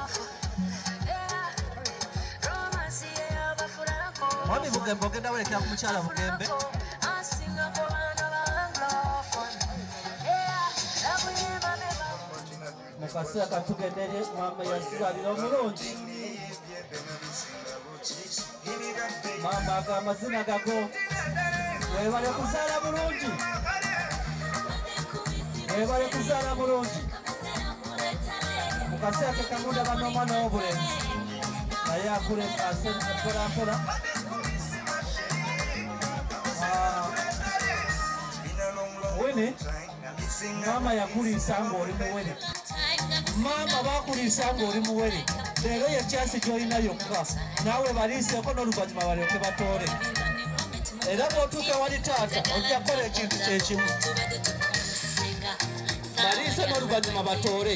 mwami Bugembe ogenda welekera ku mukyala Bugembe mu kaseera katugenderye mwama yazalira omulungi mama ago amazina gago webale kuzaala bulungi webale kuzaala bulungi mu kaseera ke kamunda bano omwana w'obulenzi naye akulembase mpolampola wene mama yakuliisa ng'oli muwere mama bakuliisa ng'oli muwere leero yekyasi gy'olina yokka naawe baliiseeko n'oluvannyuma balyoke batoole era bw'otuuka wali taata ojja kukola ekintu kyekimu baliise n'oluvannyuma batoole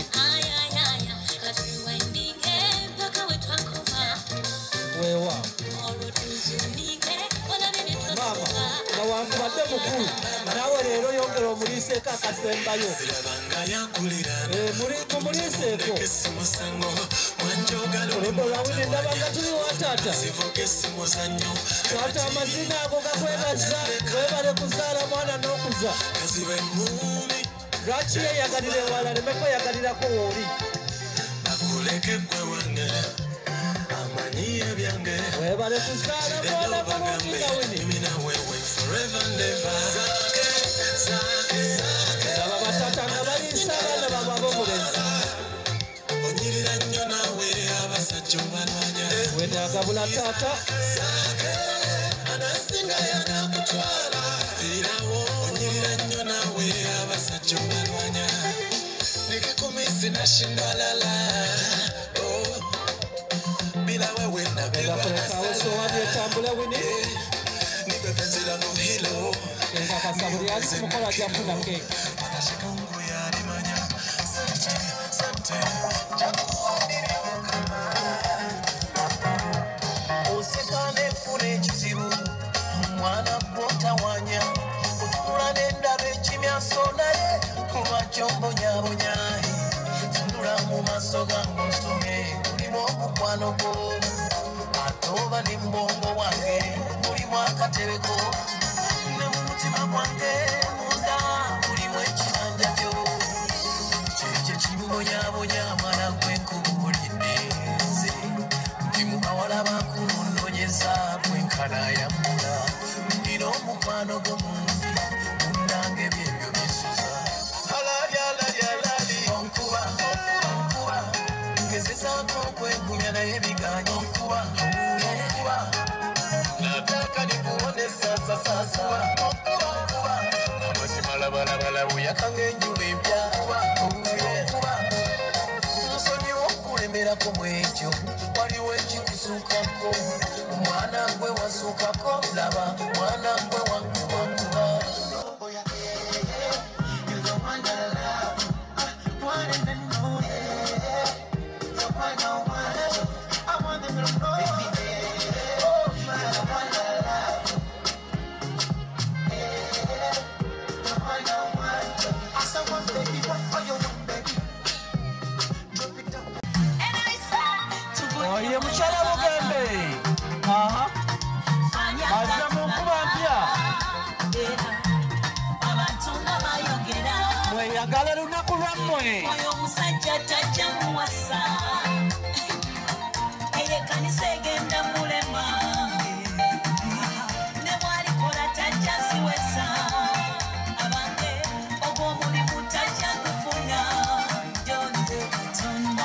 weewa mama nawankubadde mukulu naawe leero yongera omuliiseeko akasembayo mumuliiseeko olwawine ndabanga tuli wa taata taata amazina ago gakwebaza webale kuzaala mwana n'okuza lwaki yeyagalira ewala lemeko yagalirako wooli webale kuzaala mwana bulungi nawene aba batata nga baliisa abaana baba b'obulenzi wene agabula taata egakulekawo sowani etambula wini engakasabulyansi mukola jafuna keke osekane funa ekizibu omwana gwotawanya otunula n'endaba ekimyaso naye kuba kyombonyabonya tunula mu maaso gange osome mulimu omukwano gwo ate oba ne mbongo wange mulimu akatebeko ne mu mutima gwange munda mulimu ekibanja kyo mukono gw'omuntu munnange byebyo bisuza alali onkuba ngezezaako okwegumya naye biganya onkuba nataka nikuonesa sasa amazima labalabala buyaka ng'enjuba empya nsonyiwa okulemerako mwekyo waliwo ekikusuukako omwana gwe wasuukako laba mwana gwe wankubakuba Oye mukyala Bugembe. Aha. Azza mu nkuba mpya. Mweyagala lunaku lwammwe. Oyo omusajja tajja muwasa. Eyekanisa egenda mulema. Ne bw'alikola tajja siwesa. Abange ogw'omulimu tajja gufuna.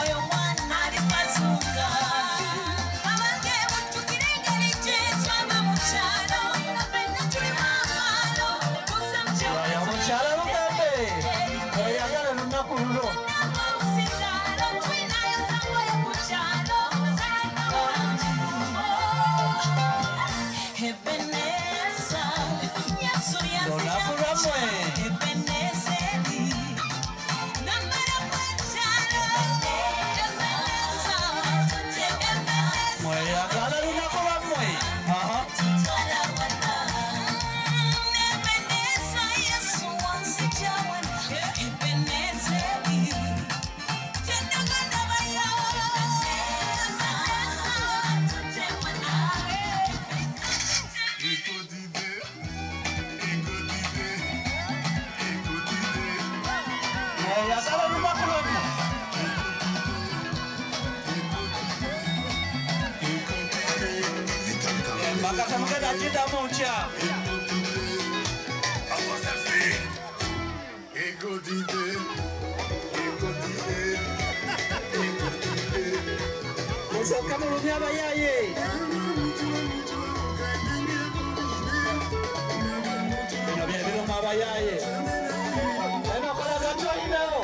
Oyo mwana alifazunga. Abange bujjukira engeri gye twava mu kyalo. Ffenna tuli maamaalo. Tuze mu kyalo. Oyo mukyala Bugembe. Mweyagala lunaku luno. Lunaku lwammwe. Mweyagala lunaku lwammwe. Aha. Mweyagala lunaku lwammwe. Embaga temugenda kiddamu nkya. Musooka mulumya abayaaye. Bino bye biruma abayaaye. Eno kolaga kyolinawo.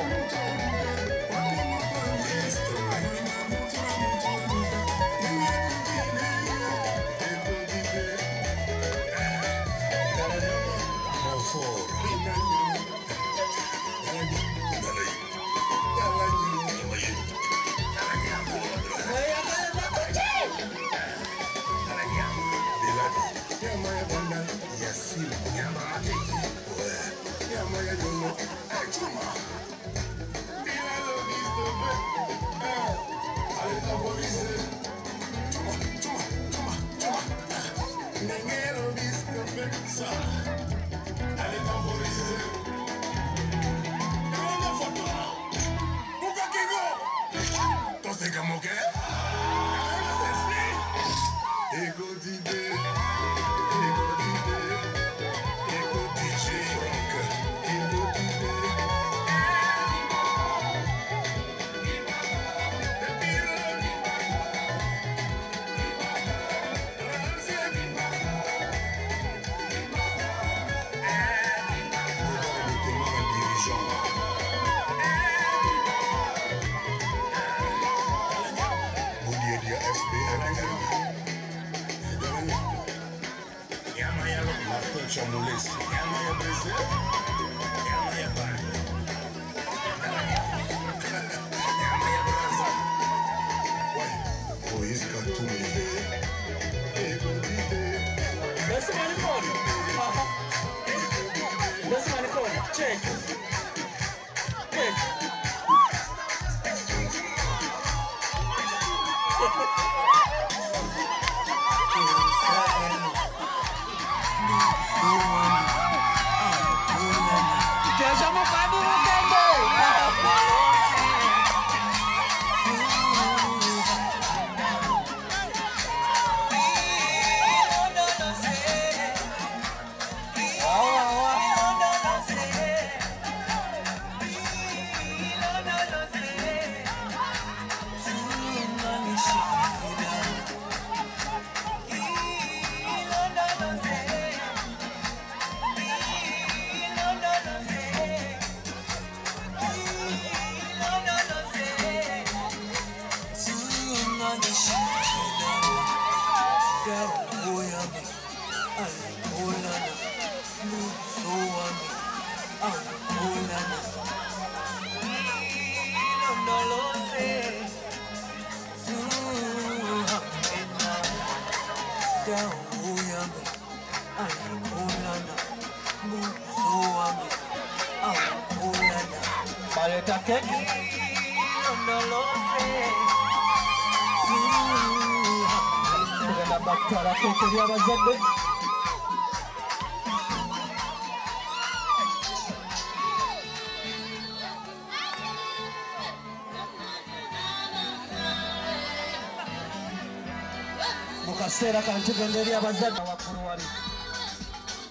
Selector Ken. Tugenda bakutwala keke by'abazadde. Mu kaseera kano tugenda eri abazadde waggulu wali.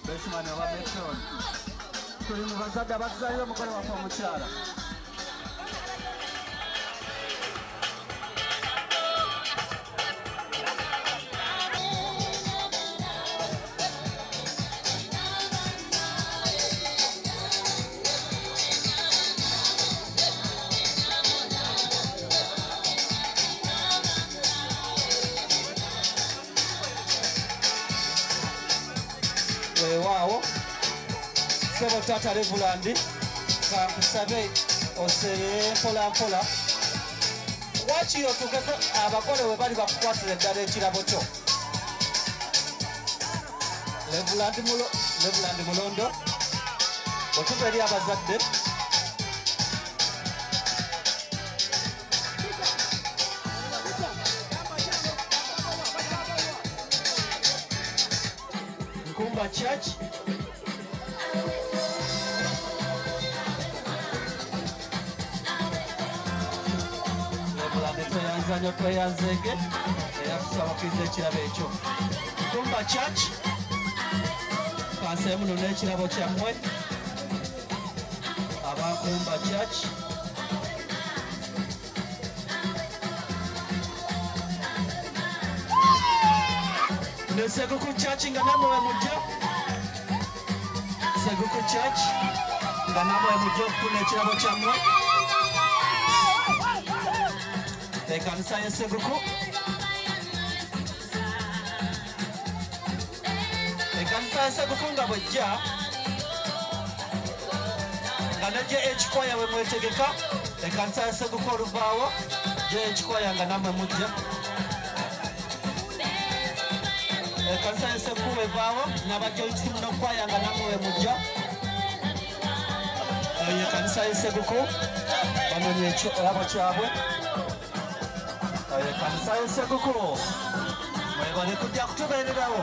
Besimani oba Metron. Tuli mu bazadde abatuzayo omukono waffe omukyala. Weewaawo sebo tata Revulandi kankusabe oseeye mpola mpola wakiyo tugeko abagole we bali bakukwasira eddala ekirabo kyo Revulandi Mulondo otuva eri abazadde Nkumba Church Nyo tweyanzege eyakusaba kwiza ekirabo ekyo Nkumba Church kanseemu nno n'ekirabo kyammwe abankumba Church ne Seguku Church nga namwe we mujja Seguku Church nga namwe we mujja okufuna ekirabo kyammwe Ekanisa ya Seguku Ekanisa ya Seguku nga bwejja nga najja ekikwaya we mwetegeka Ekanisa ya Seguku oluvaawo gye ekikwaya nga namwe mujja Ekanisa ya Seguku wevaawo n'abajja ekitimu n'okwaya nga namwe we mujja Ekanisa ya Seguku banonya ekirabo kyabwe Ekanisa ya Seguku mwebale kujja kutubeererawo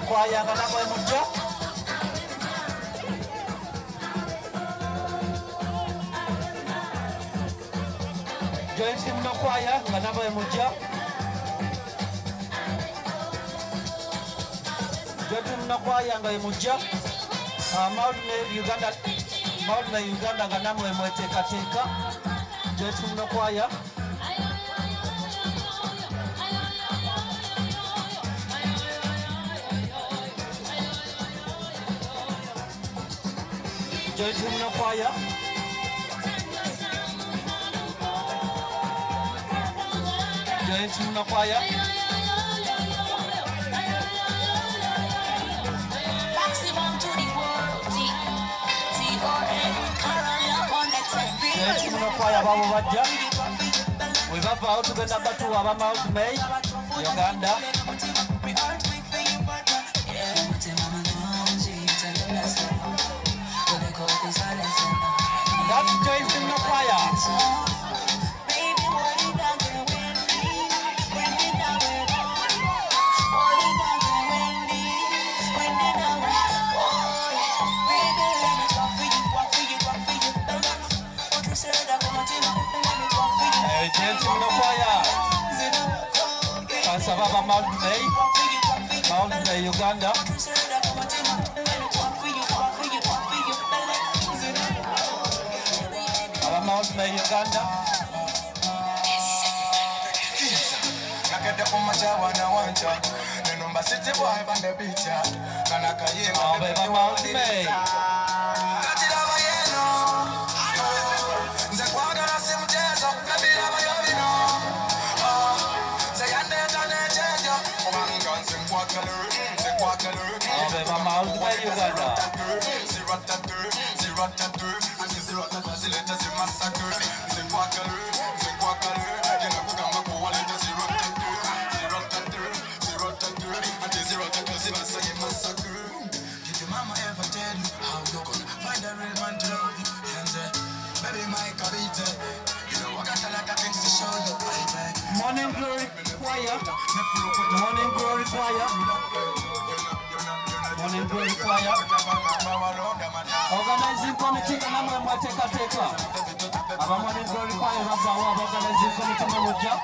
Kwaya nga namwe mujja Joint muno kwaya nga namwe mujja Joint muno kwaya nga mujja Maulme Uganda nga namwe mweteekateeka Joint muno kwaya Joint muno kwaya Joint muno kwaya Maximum to the world Joint muno kwaya babo bajja we bavaawo tugenda batuwa aba Maulme Uganda That's Joyce in the choir. Joyce in the choir. Sababa Maulme Uganda. Maulme Uganda. Nakede kumacha wana wanja. Nenumba city boy bande bicha. Kanaka yema beba Maulme. Katira bayeno. Nze kwagala simchezo kabila bayobino. Zayande tane chejo. Omanga nze kwagala. Beba Maulme Uganda. Zirata. Zirata. Zileta zimassacre, c'est quoi que le choir. Morning glory choir. Morning glory choir. Organizing committee namwe mwateekateeka. Aba morning glory choir bavaawo aba organizing committee mwe mujja.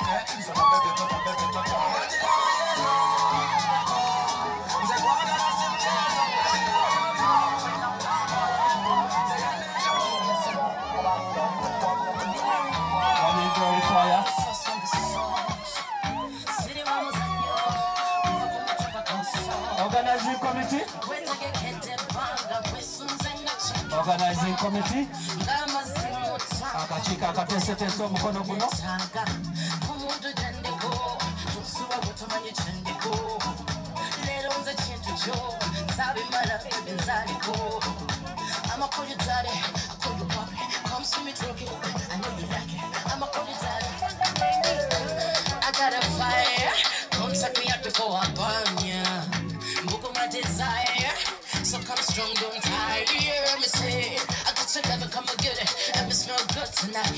Morning glory choir. Organizing committee. Organizing committee. Akachika akatesetesa omukono guno. I got a fire. Come set me up before I burn ya. Book of my desire. So come strong, don't tire. You hear me say, I got your love, come and get it. And me smell good tonight.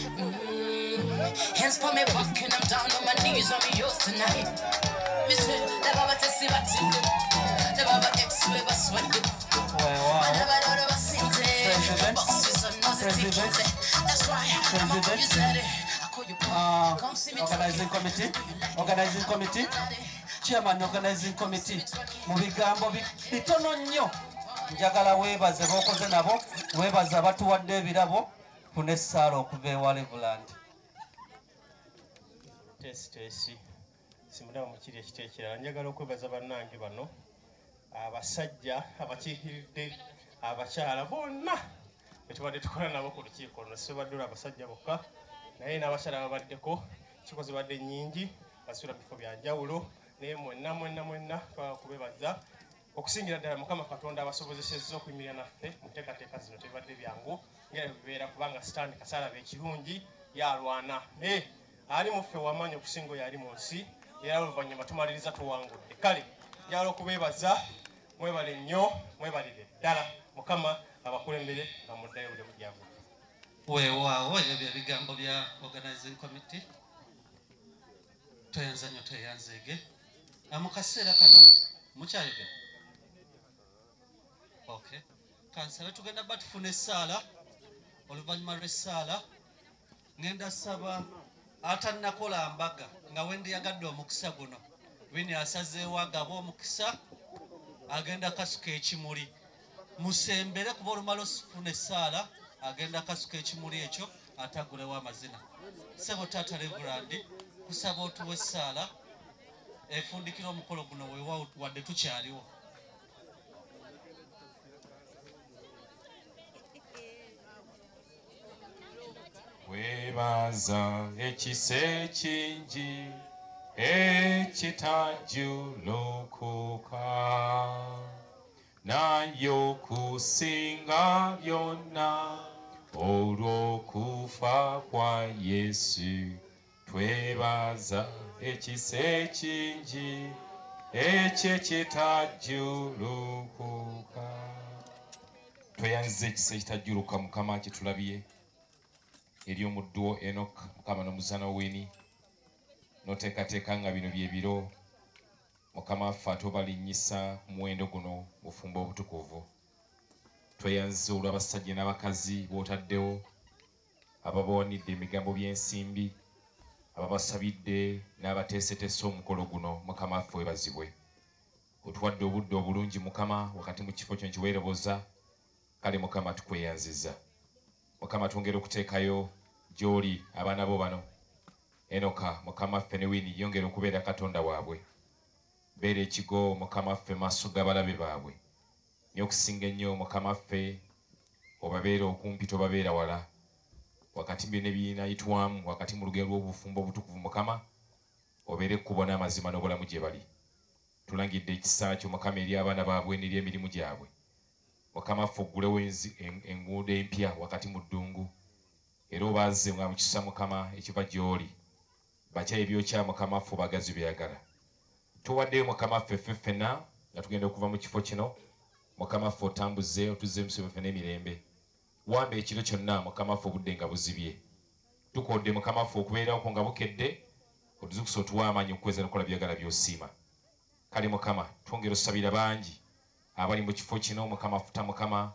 Hands for me back and I'm down on my knees on me yours tonight. Me say, the Baba Tessie Batin. The Baba X Weber Sweat. I never know the Basinte. Boxes on nothing. That's why I'm up you said it. Organizing committee. Organizing committee. Chairman organizing committee. Mu bigambo bitono nnyo. Njagala weebaze b'okoze nabo, weebaze abatuwadde ebirabo, fune essaala okuva ewa Leveland. Tesi simulaba mukiri ekiti ekirala. Njagala okwebaza bannange bano abasajja abakiikiridde abakyala bonna betubadde tukola nabo ku lukiiko luno. Sibadde abasajja bokka naye n'abakyala babaddeko kikozi badde nnyingi basula bifo bya njawulo naye mwenna kubebaza okusingira ddala Mukama Katonda abasobozesezza okuyimirira naffe mu nteekateeka zino tebadde byangu ngera bibeera kubanga Stand Kasala ekirungi yalwana naye ali muffe w'amaanyi okusinga oyo ali mu nsi era oluvannyuma tumaliriza tuwangudde. Kale njagala okubeebaza mwebale nnyo mwebalire ddala Mukama abakulembere bamuddayo bulemu gyabwe. Weewaawo ebyo bye bigambo bya organizing committee. Toyanza nnyo tweyanzeege. Mu kaseera kano mukyayogera. Okay. Kansala tugenda batufuna essaala. Oluvannyuma lw'essaala ngenda saba atannakola mbaga nga wendiyagadde omukisa guno. Wini asazeewo agaba omukisa agenda kasuka ekimuli. Musembere kuba olumala osifuna essaala agenda kasuka ekimuli ekyo atagulewo amazina. Ssebo Taata Reverand kusaba otuwa essaala efundikira omukolo guno weewa wadde tukyaliwo. Weebaza ekisa ekingi ekitajjulukuka naye okusinga byonna olw'okufa kwa Yesu. Twebaza ekisa ekingi ekyekitajjulukuka. Tweyanziza ekisa ekitajjuluka Mukama kitulabiye eri omuddu Enoch Mukama n'omuzaana Wini n'oteekateeka nga bino bye biro Mukama waffe ate obalinnyisa muwendo guno bufumbo obutukuvu. Tweyanziza olw'abasajja n'abakazi b'otaddewo ababawanidde emigambo by'ensimbi ababasabidde n'abateeseteese omukolo guno. Mukama waffe webazibwe. Otuwadde obudde obulungi Mukama wakati mu kifo kyo nkiweeroboza. Kale Mukama tukweyanziza. Mukama twongera okuteekayo gy'oli abaana bo bano Enoka Mukama waffe ne Wini yongera okubeera Katonda waabwe. Beera ekigo Mukama waffe maaso g'abalabe baabwe. N'okusinga ennyo Mukama waffe obabeera okumpi tobabeera wala. Wakati byonna ebinayitwamu wakati mu lugendo lw'obufumbo obutukuvu Mukama obeere ekkubo n'amazima n'obulamu gye bali. Tulangidde ekisa kyo Mukama eri abaana baabwe n'eri emirimu gyabwe. Mukama waffe oggulewo enguudo empya wakati mu ddungu. Era obazze nga mu kisa Mukama ekiva gy'oli. Bakya ebyokya Mukama waffe obagazi byeyagala. Tuwaddeyo Mukama waffe ffenna nga tugenda okuva mu kifo kino. Mukama waffe otambuze otuzze emisebe ffe n'emirembe. Wamba ekiro kyonna Mukama waffe obudde nga buzibye. Tukodde Mukama waffe okubeerako nga bukedde otuzukusa otuwa amaanyi okukweza n'okola byagala by'osiima. Kale Mukama twongera osabira bangi abali mu kifo kino Mukama futa Mukama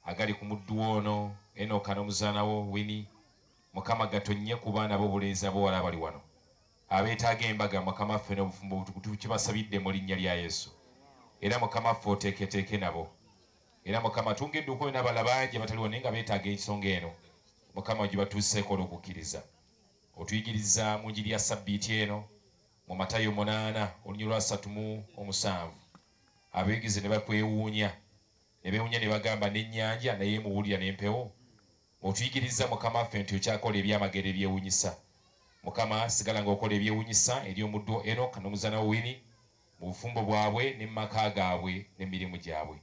agali ku muddu ono Enoka n'omuzaana wo Wini Mukama gatonye ku baana b'obulenzi abawala abali wano abeetaaga embaga Mukama ffe n'obufumbo obutukuvu kibasabidde mu linnya lya Yesu. Era Mukama ffe oteeketeeke nabo. Era Mukama tungedde okuba n'abala bangi abatali wano nga beetaaga ensonga eno Mukama gye batuuseeko olw'okukkiriza. Otuyigiriza mu njiri ya Ssabbiiti eno mu Matayo 8 olunyiriri lwa 37 abeegize ne bakwewuunya ne beewuunya ne bagamba n'ennyanja naye muwulira n'empewo. Otuyigiriza Mukama ffe nti okyakola ebyamagero ebyewuunyisa. Mukama sigala ng'okola ebyewuunyisa eri omuddu Enoka n'omuzaana wo Wini mu bufumbo bwabwe ne mu maka gaabwe n'emirimu gyabwe.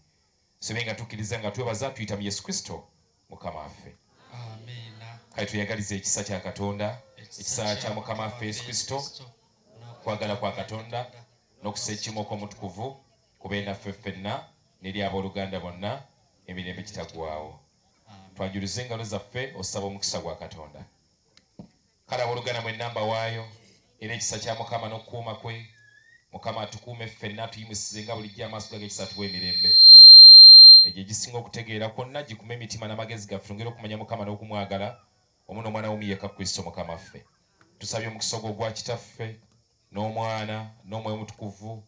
Sobe nga tukkiriza nga twebaza tuyita mu Yesu Kristo Mukama waffe. Kale tuyagalize ekisa kya Katonda, ekisa kya Mukama waffe Yesu Kristo, kwagala kwa Katonda n'okusa ekimu okw'omutukuvu kubeera naffe ffenna n'eri abooluganda bonna emirembe kitaggwaawo. Twanjuluze engalo zaffe osaba omukisa gwa Katonda. Kale abooluganda mwenna mbawaayo era ekisa kya Mukama n'okukuuma kwe Mukama atukuume ffenna tuyimusize nga bulijjo amaaso gage ekisa tuwa emirembe. Egyo egisinga okutegeera kwonna gikume emitima n'amagezi gaffe tongera okumanya Mukama n'okumwagala omu n'omwana w'omu yekka Kristo Mukama waffe. Tusabye omukisa ogwo ogwa Kitaffe n'Omwana n'Omwoyo Omutukuvu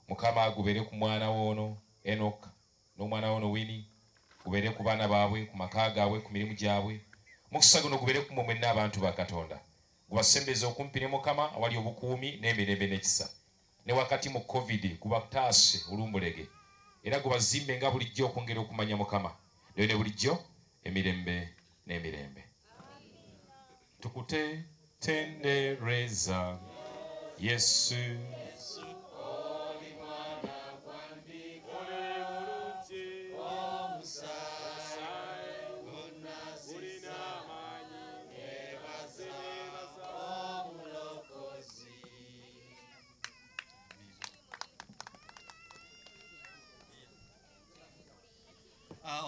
Mukama gubeere ku mwana w'ono Enoka n'omwana w'ono Wini gubeere ku baana baabwe ku maka gaabwe ku mirimu gyabwe. Mukisa guno gubeere ku mmwe mwenna abantu ba Katonda. Gubasembeze okumpi ne Mukama awali obukuumi n'emirembe n'ekisa. Ne wakati mu COVID gubataase olumbulege. Era gubazimbe nga bulijjo okwongera okumanya Mukama. Leero ne bulijjo emirembe n'emirembe. Tukutendereza Yesu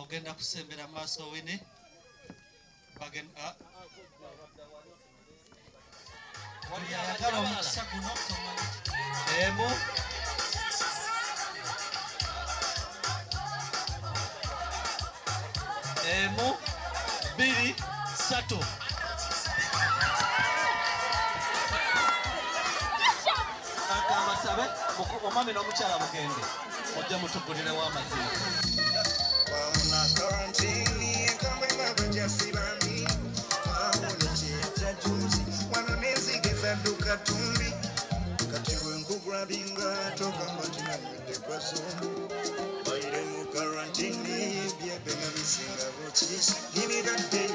ogenda kusembera maaso Wini ayagala omukisa guno emu bbiri ssatu abasabe omwami n'omukyala mugende ojja mutugulirewo amazima. Duka tumbi kati wenkugura binga toka matina mwende kwa somu waire mu karantini byebe na misinga bochisi give me that day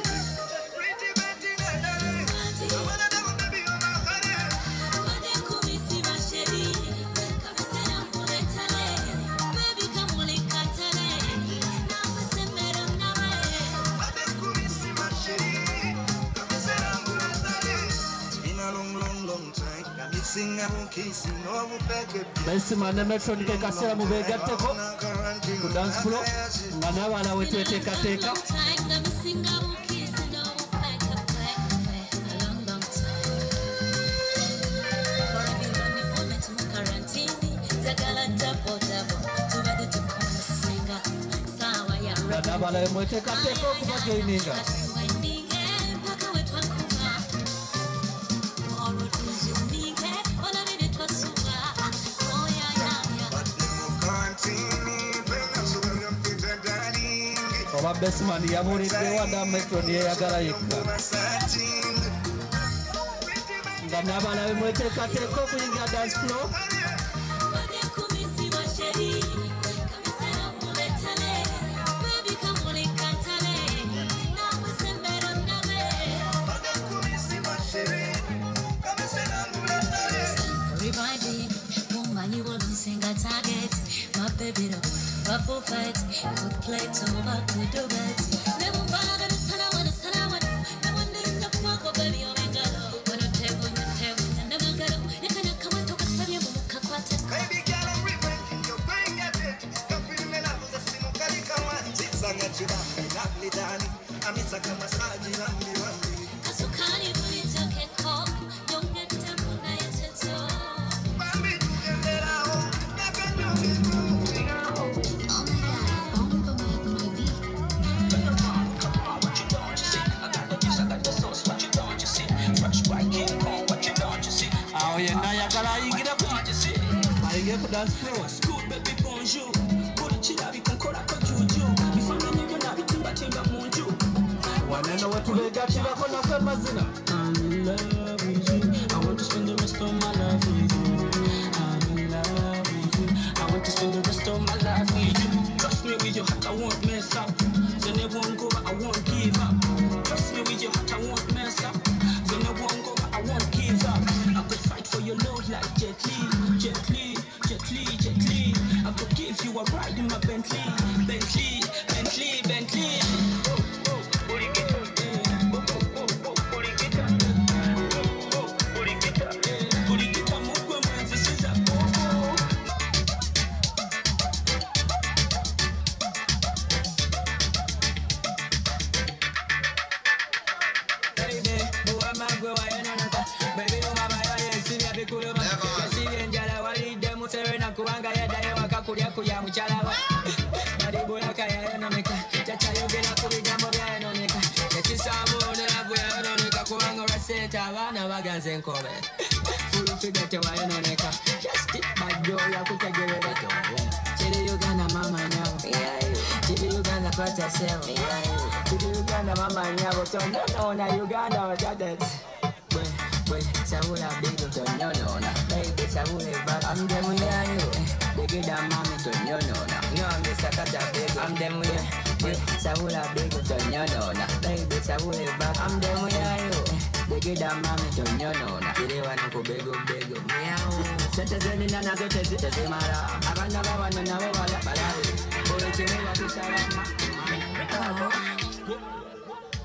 pretty betty na dale wana na baby ona kare wade kumisi masheri kabisa mboletale baby kamone katale na kusemera nawe wade kumisi masheri kabisa mboletale been a long time na misinga mukisi no bupeke Besima ne Metronike kasera mubegatteko ku dance floor nga n'abaana we tweteekateeka. Nga n'abaana be mweteekateeka okubajoyininga. Oba Besman yabuuliddewo ada Metro yeyagala yekka nga n'abaana be mweteekateeka okuyingira dance floor. Bubble fight, good play to what we do it. Never bother to sana one, no one needs a fuck of baby on a girl. When you table, and never go. You cannot come and talk a study of Kakwata. Baby girl, I'm repenting, you're buying at it. You're feeling me like the Simocalica one. It's a natural, lovely darling. I miss a massage, I'm the one. Kasukani, but it's okay, call. Don't get them. That's true. What's good, baby, bonjour. Body chilla, we can call up a juju. If I'm in you, now we timba monju. One and what to make that chilla for nothing, Mazina. I'm in love with you. I want to spend the rest of my life with you. I'm in love with you. I want to spend the rest of my life with you. Trust me with your heart, I won't mess up. Then it won't go, but I won't give up. Trust me with your heart, I won't mess up. Then it won't go, but I won't give up. I could fight for your love like Jet Li, Jet Li, Jet Li, Jet Li. I could give you a ride in my Bentley, Bentley, Bentley, Bentley. Kuya muchalaba Maribola kaya yanoneka Chacha yogera kubigambo byanoneka Ekisabone abyanoneka kubanga raseta abana baganze nkobe Fulu figure tewa yanoneka Just tip my door ya kutegerera tongo Chiri Uganda mama nyabo Chiri Uganda kwata sewa Chiri Uganda mama nyabo Tonona Uganda wajadet Sabula big tonona Baby sabule bad I'm the muyayo Biggie than mommy tonona No I'm the sakata big I'm the muyayo Sabula big tonona Baby sabule bad I'm the muyayo Biggie than mommy tonona Kirewa nuko bego Meow Sete zeni nana zote zite zimara Abanda baba nana wala balawe Ore chimewa kusarama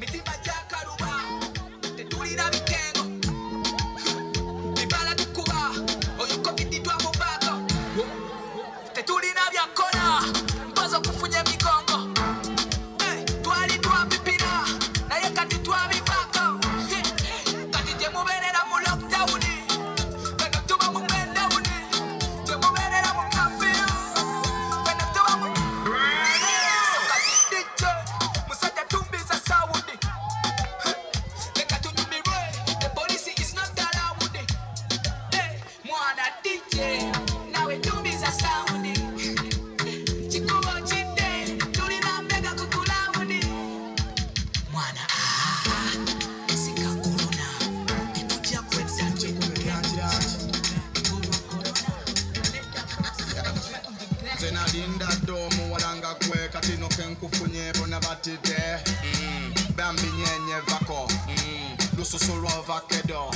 Mitimba jakaruba Tetulira bikengo Tetulina byakona mpazo kufunye migongo twali twapipira naye kati twabivako kati gyemubeerera mu lockdown kano tuba mu pendown gyemubeerera mu kafiru kano tuba mu kati dije musajja tumbiza sawundi leka tunyumirwe the police is not allowed mwana DJ nawe tumbiza sawundi chikubo chinde tulina mbega kukulawundi mwana sika corona etujja kwetsa Zena linda domu walanga kwe katino kenkufunye bona batide Bambi nyenye vako Lususu lwa vakedo